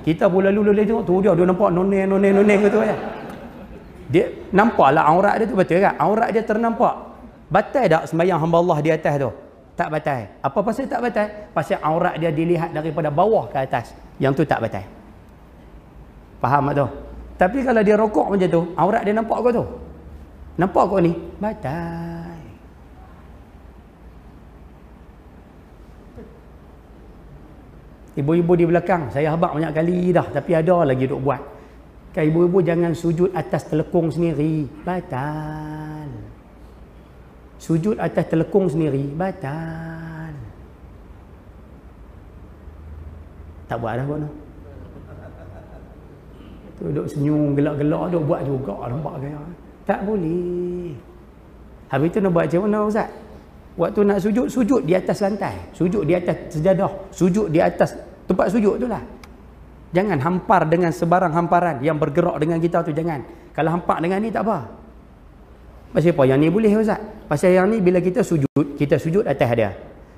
Kita pun lalu tengok tu dia nampak noneh gitu aja. Dia nampaklah aurat dia tu, betul tak? Aurat dia ternampak. Batal tak sembahyang hamba Allah di atas tu? Tak batal. Apa pasal tak batal? Pasal aurat dia dilihat daripada bawah ke atas. Yang tu tak batal. Faham tak tu? Tapi kalau dia rokok macam tu, aurat dia nampak kau tu? Nampak kau ni? Batal. Ibu-ibu di belakang, saya habaq banyak kali dah, tapi ada lagi duk buat. Kan ibu-ibu jangan sujud atas telekung sendiri. Batal. Sujud atas telekung sendiri, batal. Tak buat dah buat tu. Tu duk senyum, gelak-gelak, duk buat juga. Nampak gaya. Tak boleh. Habis tu nak buat macam mana ustaz? Waktu nak sujud, sujud di atas lantai. Sujud di atas sejadah. Sujud di atas tempat sujud tu lah. Jangan hampar dengan sebarang hamparan yang bergerak dengan kita tu, jangan. Kalau hampak dengan ni tak apa. Pasal apa? Yang ni boleh ustaz. Pasal yang ni bila kita sujud atas dia.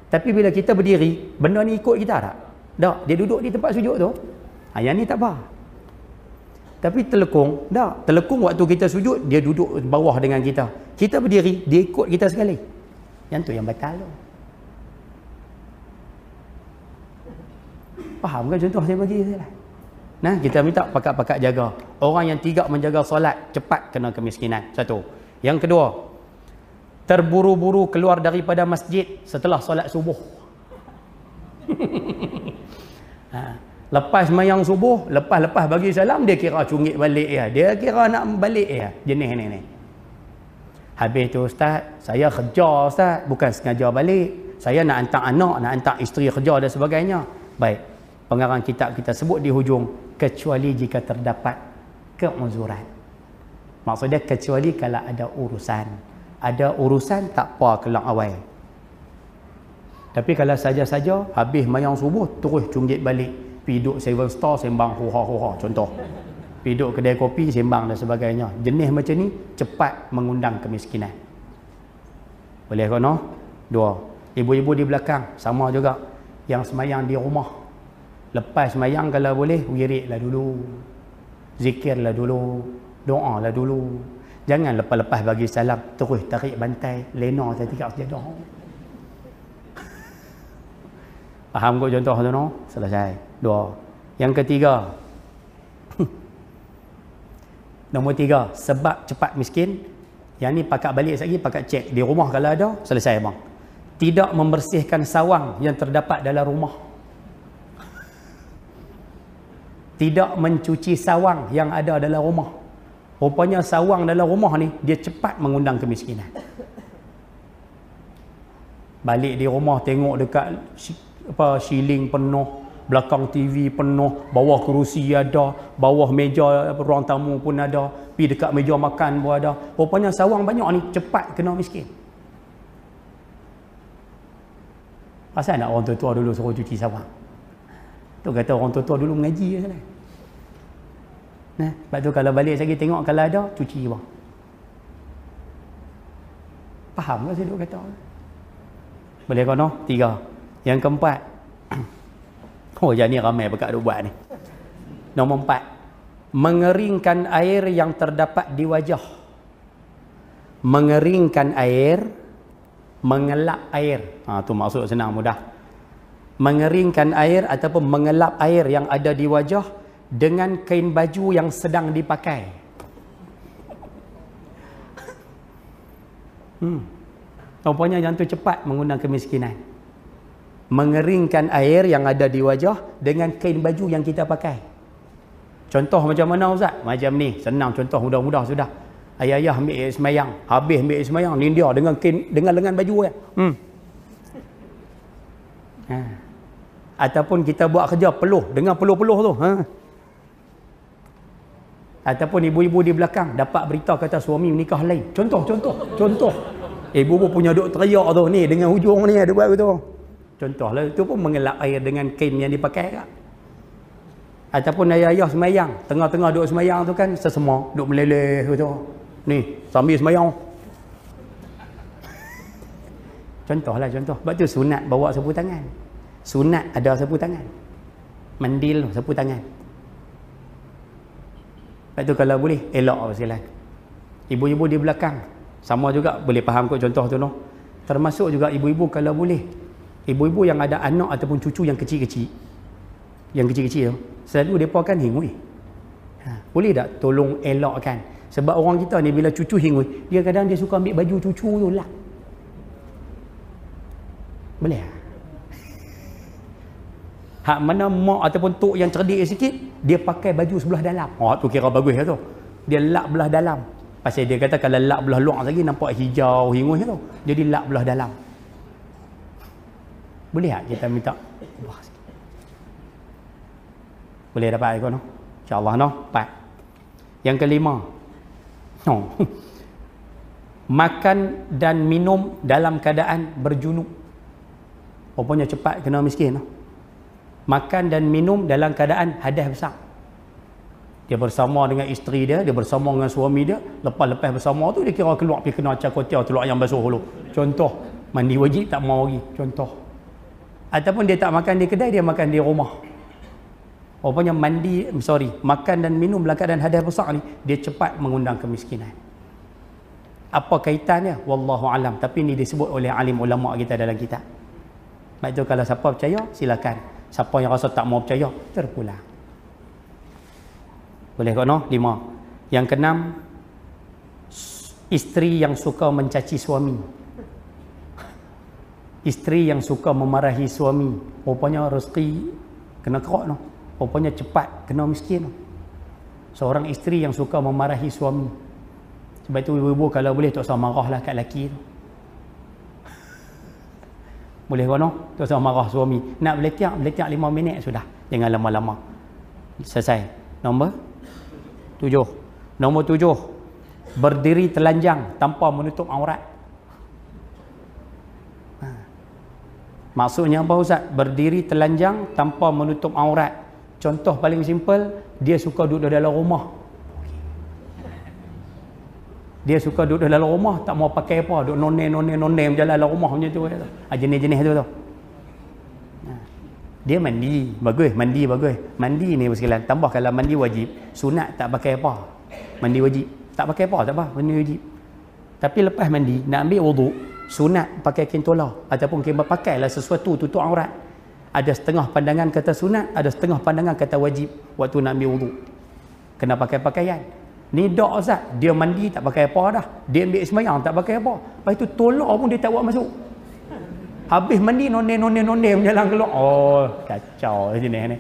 Tapi bila kita berdiri, benda ni ikut kita tak? Tak. Dia duduk di tempat sujud tu. Yang ni tak apa. Tapi telekung, tak. Telekung waktu kita sujud, dia duduk bawah dengan kita. Kita berdiri, dia ikut kita sekali. Yang tu yang batal tu. Faham kan contoh saya bagi saya? Nah, kita minta pakat-pakat jaga. Orang yang tidak menjaga solat, cepat kena kemiskinan. Satu. Yang kedua, terburu-buru keluar daripada masjid setelah solat subuh. Lepas mayang subuh, lepas bagi salam, dia kira cungit balik ya. Dia kira nak balik ya. Jenis ni. Habis tu ustaz, saya kerja ustaz, bukan sengaja balik. Saya nak hantar anak, nak hantar isteri kerja dan sebagainya. Baik. Pengarang kitab kita sebut di hujung, kecuali jika terdapat keuzuran. Maksudnya kecuali kalau ada urusan. Ada urusan tak apa kelang awal. Tapi kalau saja-saja habis mayang subuh terus cunggit balik, pergi duduk 7 Star sembang huha-huha contoh. Pergi duduk kedai kopi sembang dan sebagainya. Jenis macam ni cepat mengundang kemiskinan. Boleh kau no? 2. Ibu-ibu di belakang sama juga. Yang semayang di rumah. Lepas semayang kalau boleh wiridlah dulu. Zikirlah dulu. Doalah dulu. Jangan lepas-lepas bagi salam terus tarik bantai, lena tertinggal sejadah. Faham kau contoh tu no? Selesai. 2. Yang ketiga, nombor 3, sebab cepat miskin. Yang ni pakat balik lagi, pakat cek di rumah kalau ada, selesai bang. Tidak membersihkan sawang yang terdapat dalam rumah. Tidak mencuci sawang yang ada dalam rumah. Rupanya sawang dalam rumah ni dia cepat mengundang kemiskinan. Balik di rumah tengok dekat shilling penuh, belakang TV penuh, bawah kerusi ada, bawah meja ruang tamu pun ada, pergi dekat meja makan pun ada. Rupanya sawang banyak ni cepat kena miskin. Pasal nak orang tua-tua dulu suruh cuci sawang? Tu kata orang tua-tua dulu mengaji je lah. Nah, sebab tu kalau balik lagi tengok kalau ada, cuci bang. Faham ke saya duk kata? Boleh kau no? 3. Yang keempat. Oh, yang ni ramai pekat duk buat ni. Nombor 4. Mengeringkan air yang terdapat di wajah. Mengeringkan air, mengelap air. Tu maksud senang mudah. Mengeringkan air ataupun mengelap air yang ada di wajah dengan kain baju yang sedang dipakai. Rupanya yang tu cepat mengundang kemiskinan. Mengeringkan air yang ada di wajah dengan kain baju yang kita pakai. Contoh macam mana Ustaz? Macam ni, senang contoh mudah-mudah sudah. Ayah-ayah ambil air semayang, habis ambil air semayang, ni dia dengan kain, dengan lengan baju kan. Ataupun kita buat kerja peluh, dengan peluh-peluh tu. Ataupun ibu-ibu di belakang dapat berita kata suami menikah lain. Contoh. Ibu-ibu punya duk teriak tu ni dengan hujung ni ada buat begitu. Contohlah itu pun mengelap air dengan kain yang dipakai kak. Ataupun ayah-ayah semayang, tengah-tengah duk semayang tu kan sesama duk meleleh gitu. Ni sambil semayang. Contohlah contoh. Sebab tu sunat bawa sapu tangan. Sunat ada sapu tangan. Mandil sapu tangan. Sebab tu kalau boleh elok apa sekalian. Ibu-ibu di belakang sama juga boleh faham kot contoh tu no. Termasuk juga ibu-ibu kalau boleh. Ibu-ibu yang ada anak ataupun cucu yang kecil-kecil. Yang kecil-kecil tu selalu depa kan hingui. Boleh tak tolong elokkan? Sebab orang kita ni bila cucu hingui, dia kadang dia suka ambil baju cucu tu lah. Boleh tak? Hak mana mak ataupun tok yang cerdik sikit, dia pakai baju sebelah dalam. Tu kira bagus lah tu. Dia lap belah dalam. Pasal dia kata kalau lap belah luar lagi nampak hijau hingus tu. Jadi lap belah dalam. Boleh tak kita minta? Boleh dapat ikut no? InsyaAllah no? 4. Yang kelima. Makan dan minum dalam keadaan berjunub. Rupanya cepat kena miskin no? Makan dan minum dalam keadaan hadas besar. Dia bersama dengan isteri dia bersama dengan suami dia, lepas-lepas bersama tu dia kira keluar pergi kena cakotiau telur ayam basuh dulu. Contoh, mandi wajib tak mau lagi. Contoh. Ataupun dia tak makan di kedai, dia makan di rumah. Rupanya makan dan minum dalam keadaan hadas besar ni, dia cepat mengundang kemiskinan. Apa kaitannya? Wallahu alam. Tapi ni disebut oleh alim ulama kita dalam kitab. Sebab tu kalau siapa percaya, silakan. Siapa yang rasa tak mau percaya, terpulang. Boleh kok no? 5. Yang keenam, isteri yang suka mencaci suami. Isteri yang suka memarahi suami. Rupanya rezeki kena kerok no. Rupanya cepat kena miskin no. Seorang isteri yang suka memarahi suami. Sebab itu ibu-ibu kalau boleh tak usah marahlah kat lelaki tu. Boleh kau no? Tak usah marah suami. Nak beletiak 5 minit sudah. Jangan lama-lama. Selesai. Nombor 7. Nombor 7. Berdiri telanjang tanpa menutup aurat. Maksudnya apa Ustaz? Berdiri telanjang tanpa menutup aurat. Contoh paling simple, dia suka duduk dalam rumah. Dia suka duduk dalam rumah, tak mau pakai apa, duduk nonem jalan dalam rumah macam tu. Jenis-jenis tu. Dia mandi, bagus. Mandi bagus. Mandi ni sekalian, tambah kalau mandi wajib, sunat tak pakai apa. Mandi wajib, tak pakai apa, tak apa, mandi wajib. Tapi lepas mandi, nak ambil wuduk, sunat pakai kain tola ataupun pakailah sesuatu tutup aurat. Ada setengah pandangan kata sunat, ada setengah pandangan kata wajib waktu nak ambil wuduk. Kena pakai pakaian. Ni dak Ustaz, dia mandi tak pakai apa dah. Dia ambil sembahyang tak pakai apa. Lepas tu tolak pun dia tak buat masuk. Habis mandi nonde berjalan keluar. Oh, kacau sini ni.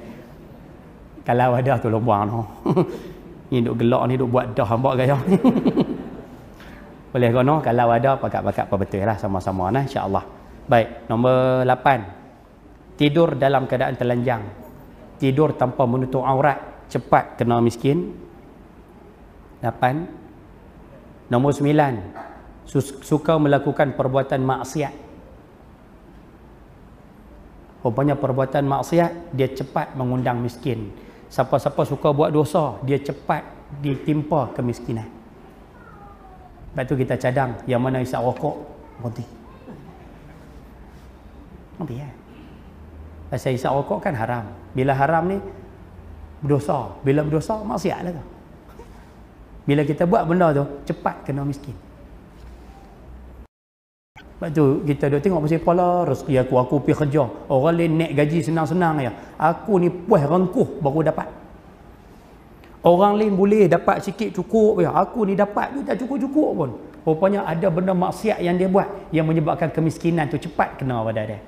Kalau ada tolong buang noh. Ni duk gelak ni duk buat dah hamba gaya. Boleh kono kalau ada pakat-pakat apa betul lah sama-sama nah insya-Allah. Baik, nombor 8. Tidur dalam keadaan telanjang. Tidur tanpa menutup aurat, cepat kena miskin. 8. Nombor 9. Suka melakukan perbuatan maksiat. Rupanya perbuatan maksiat dia cepat mengundang miskin. Siapa-siapa suka buat dosa, dia cepat ditimpa kemiskinan. Lepas tu kita cadang yang mana isap rokok, berhenti. Berhenti ya. Pasal isap rokok kan haram. Bila haram ni berdosa, bila berdosa maksiat lah tu. Bila kita buat benda tu, cepat kena miskin. Lepas tu kita duk tengok pasal pala rezeki aku pergi kerja. Orang lain naik gaji senang-senang ya. Aku ni puas rengkuh baru dapat. Orang lain boleh dapat sikit cukup ya. Aku ni dapat pun tak cukup-cukup pun. Rupanya ada benda maksiat yang dia buat yang menyebabkan kemiskinan tu cepat kena pada dia.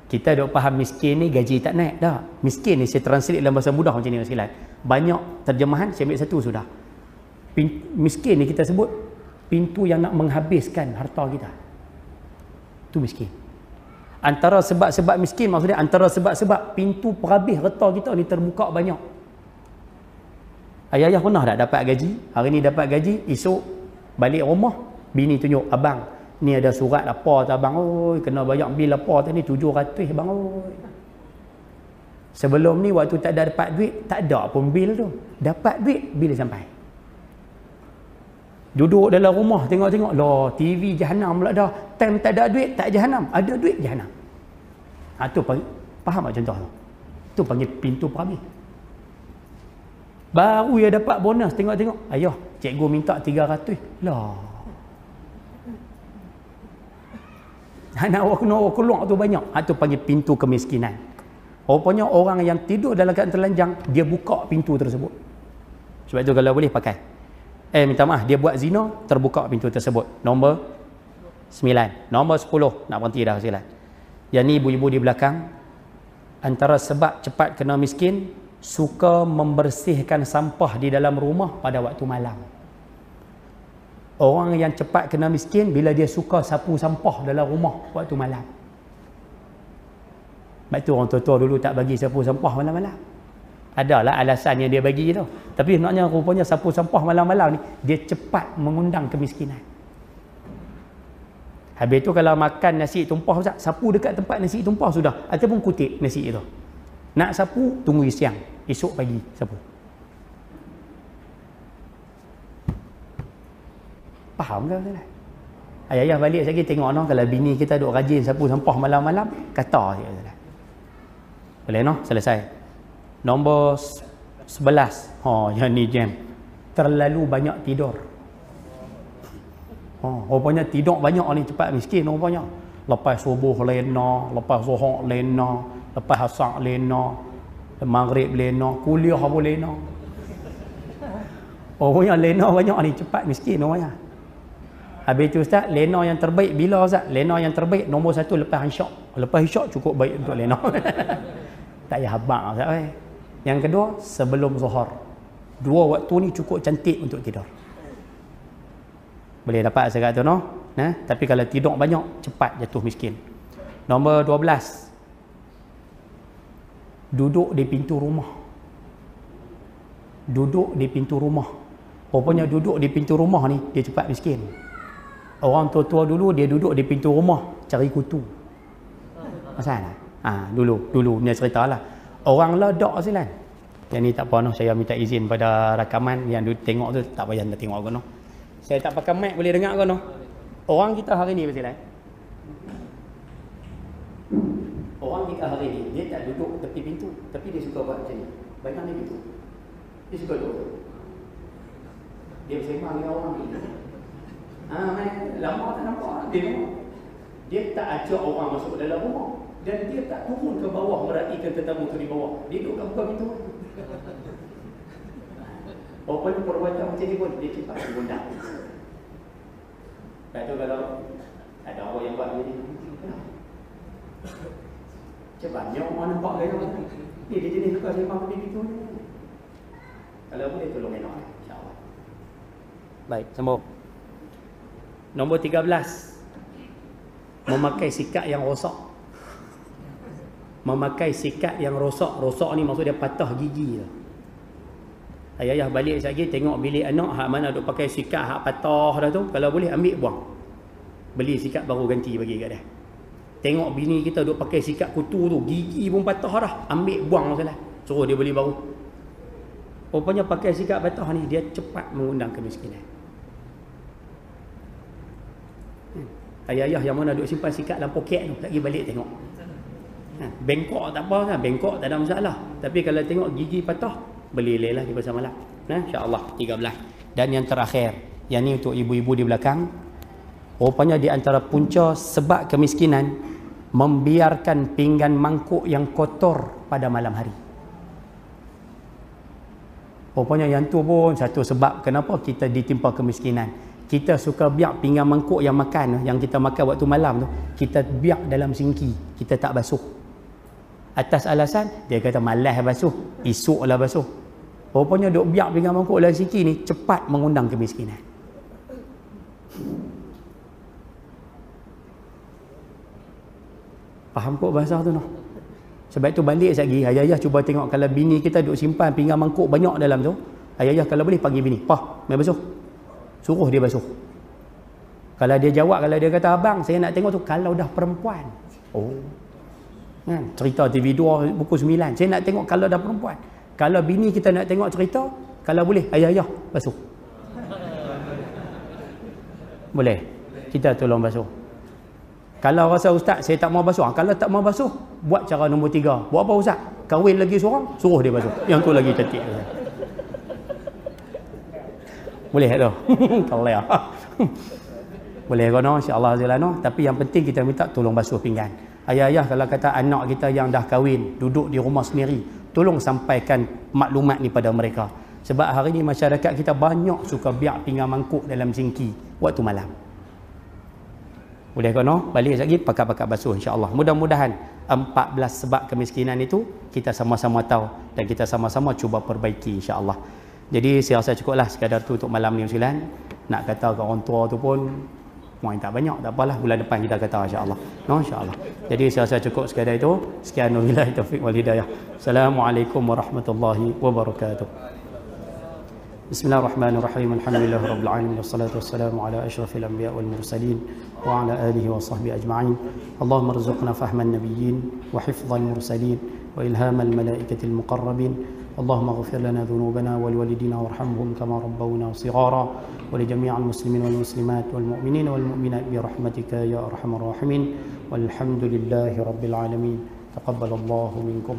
Kita duk faham miskin ni gaji tak naik dah. Miskin ni saya translate dalam bahasa mudah macam ni sekalian. Banyak terjemahan saya ambil satu sudah. Miskin ni kita sebut pintu yang nak menghabiskan harta kita. Itu miskin. Antara sebab-sebab miskin maksudnya antara sebab-sebab pintu perhabis harta kita ni terbuka banyak. Ayah-ayah pernah tak dapat gaji? Hari ni dapat gaji, esok balik rumah, bini tunjuk, abang, ni ada surat apa tak abang? Oi, kena bayar bil apa tadi 700 bang oi. Sebelum ni waktu tak ada dapat duit, tak ada pun bil tu. Dapat duit, bil sampai. Duduk dalam rumah tengok-tengok, lah TV jahanam pula dah. Time tak ada duit, tak jahanam. Ada duit jahanam. Ha tu faham tak contoh tu? Tu panggil pintu perhabis. Baru dia dapat bonus tengok-tengok, ayah, cikgu minta 300. Lah. Anak awak keluar tu banyak. Ha tu panggil pintu kemiskinan. Rupanya orang yang tidur dalam keadaan telanjang, dia buka pintu tersebut. Sebab tu kalau boleh pakai. Minta maaf, dia buat zina, terbuka pintu tersebut. Nombor 9. Nombor 10, nak berhenti dah silat. Yang ni ibu-ibu di belakang, antara sebab cepat kena miskin, suka membersihkan sampah di dalam rumah pada waktu malam. Orang yang cepat kena miskin bila dia suka sapu sampah dalam rumah waktu malam. Sebab tu orang tua-tua dulu tak bagi sapu sampah malam-malam. Adalah alasan yang dia bagi tu. Tapi sebenarnya rupanya sapu sampah malam-malam ni dia cepat mengundang kemiskinan. Habis tu kalau makan nasi tumpah Ustaz, sapu dekat tempat nasi tumpah sudah ataupun kutip nasi itu. Nak sapu tunggu siang, esok pagi sapu. Faham ke Ustaz? Ayah-ayah balik lagi tengok noh kalau bini kita duk rajin sapu sampah malam-malam, kata dia Ustaz. Boleh noh, selesai. Nombor 11. Yang ni jam. Terlalu banyak tidur. Rupanya tidur banyak ni cepat miskin rupanya. Lepas subuh lena, lepas zuhur lena, lepas asar lena, maghrib lena, kuliah pun lena. Rupanya lena banyak ni cepat miskin rupanya. Habis tu Ustaz, lena yang terbaik bila Ustaz? Lena yang terbaik nombor 1 lepas isyak. Lepas isyak cukup baik untuk lena. Tak payah habaq Ustaz. Yang kedua, sebelum zuhur. 2 waktu ni cukup cantik untuk tidur. Boleh dapat sekat tu no? Nah, tapi kalau tidur banyak, cepat jatuh miskin. Nombor 12. Duduk di pintu rumah. Duduk di pintu rumah. Rupanya duduk di pintu rumah ni, dia cepat miskin. Orang tua-tua dulu, dia duduk di pintu rumah, cari kutu. Masalah? Dulu punya cerita lah. Orang lah dak silan. Yang ni tak apa noh, saya minta izin pada rakaman yang tengok tu tak payah nak tengok ke noh. Saya tak pakai mic boleh dengar ke noh. Orang kita hari ni silan. Orang kita hari ni dia tak duduk tepi pintu, tapi dia suka buat macam ni. Bayang dia pintu. Dia suka duduk. Dia bersembang dengan orang ni. Lama tak nampak dia tak ajak orang masuk dalam rumah. Dan dia tak turun ke bawah merhatikan tetamu tu di bawah. Dia duduk kat muka pintu. Rupanya perbuatan macam ni pun dia cepat mengundang. Lepas tu kalau ada orang yang buat macam ni, macam banyak orang nampak gaya ni. Ni dia jenis suka sembang pergi pintu ni. Kalau boleh tolong elok, insya-Allah. Baik, sambung. Nombor 13. Memakai sikat yang rosak. Memakai sikat yang rosak. Rosak ni maksud dia patah gigi lah. Ayah balik sekejap tengok bilik anak hak mana duk pakai sikat hak patah dah tu, kalau boleh ambil buang. Beli sikat baru ganti bagi kat dia. Tengok bini kita duk pakai sikat kutu tu, gigi pun patah dah, ambil buang masalah. Suruh dia beli baru. Rupanya pakai sikat patah ni dia cepat mengundang kemiskinan. Ayah yang mana duk simpan sikat dalam poket tu, lagi balik tengok. Bengkok tak apa kan, bengkok tak ada masalah. Tapi kalau tengok gigi patah, beli lelah di pasar malam. InsyaAllah 13. Dan yang terakhir, yang ni untuk ibu-ibu di belakang. Rupanya di antara punca sebab kemiskinan, membiarkan pinggan mangkuk yang kotor pada malam hari. Rupanya yang tu pun satu sebab kenapa kita ditimpa kemiskinan. Kita suka biar pinggan mangkuk yang makan, yang kita makan waktu malam tu, kita biar dalam sinki, kita tak basuh. Atas alasan, dia kata malas basuh, esoklah basuh. Rupanya duk biar pinggan mangkuk dalam sinki ni cepat mengundang kemiskinan. Faham kot bahasa tu noh? Sebab tu balik sekali, ayah cuba tengok kalau bini kita duk simpan pinggan mangkuk banyak dalam tu, ayah kalau boleh panggil bini, "Pah, mai basuh." Suruh dia basuh. Kalau dia jawab, kalau dia kata, "Abang, saya nak tengok tu," kalau dah perempuan. Oh. Kan? Cerita TV2 pukul 9. Saya nak tengok kalau dah perempuan. Kalau bini kita nak tengok cerita, kalau boleh, ayah basuh. Boleh. Kita tolong basuh. Kalau rasa ustaz, saya tak mau basuh. Kalau tak mau basuh, buat cara nombor 3. Buat apa ustaz? Kahwin lagi seorang, suruh dia basuh. Yang tu lagi cantik. Boleh tak tu? Kalau ya. Boleh kono insya-Allah azalano, tapi yang penting kita minta tolong basuh pinggan. Ayah kalau kata anak kita yang dah kahwin, duduk di rumah sendiri, tolong sampaikan maklumat ni pada mereka. Sebab hari ni masyarakat kita banyak suka biar pinggan mangkuk dalam sinki waktu malam. Boleh kono? Balik lagi pakat-pakat basuh insya-Allah. Mudah-mudahan 14 sebab kemiskinan itu kita sama-sama tahu dan kita sama-sama cuba perbaiki insya-Allah. Jadi saya rasa cukuplah sekadar tu untuk malam ni Ustaz. Nak kata ke orang tua tu pun main tak banyak, tak apalah, bulan depan kita kata insya-Allah. No, insya-Allah. Jadi saya rasa cukup sekadar itu. Sekian, wabillahi taufik wal hidayah. Assalamualaikum warahmatullahi wabarakatuh. Bismillahirrahmanirrahim. Alhamdulillahirabbil alamin wassalatu wassalamu ala asyrafil anbiya wal mursalin wa ala alihi wa sahbihi ajma'in. Allahumma rzuqna fahman nabiyyin wa hifdhal mursalin wa ilhamal malaikatil muqarrabin. اللهم اغفر لنا ذنوبنا ولوالدينا وارحمهم كما ربونا صغارا ولجميع المسلمين والمسلمات والمؤمنين والمؤمنات برحمتك يا ارحم الراحمين والحمد لله رب العالمين تقبل الله منكم.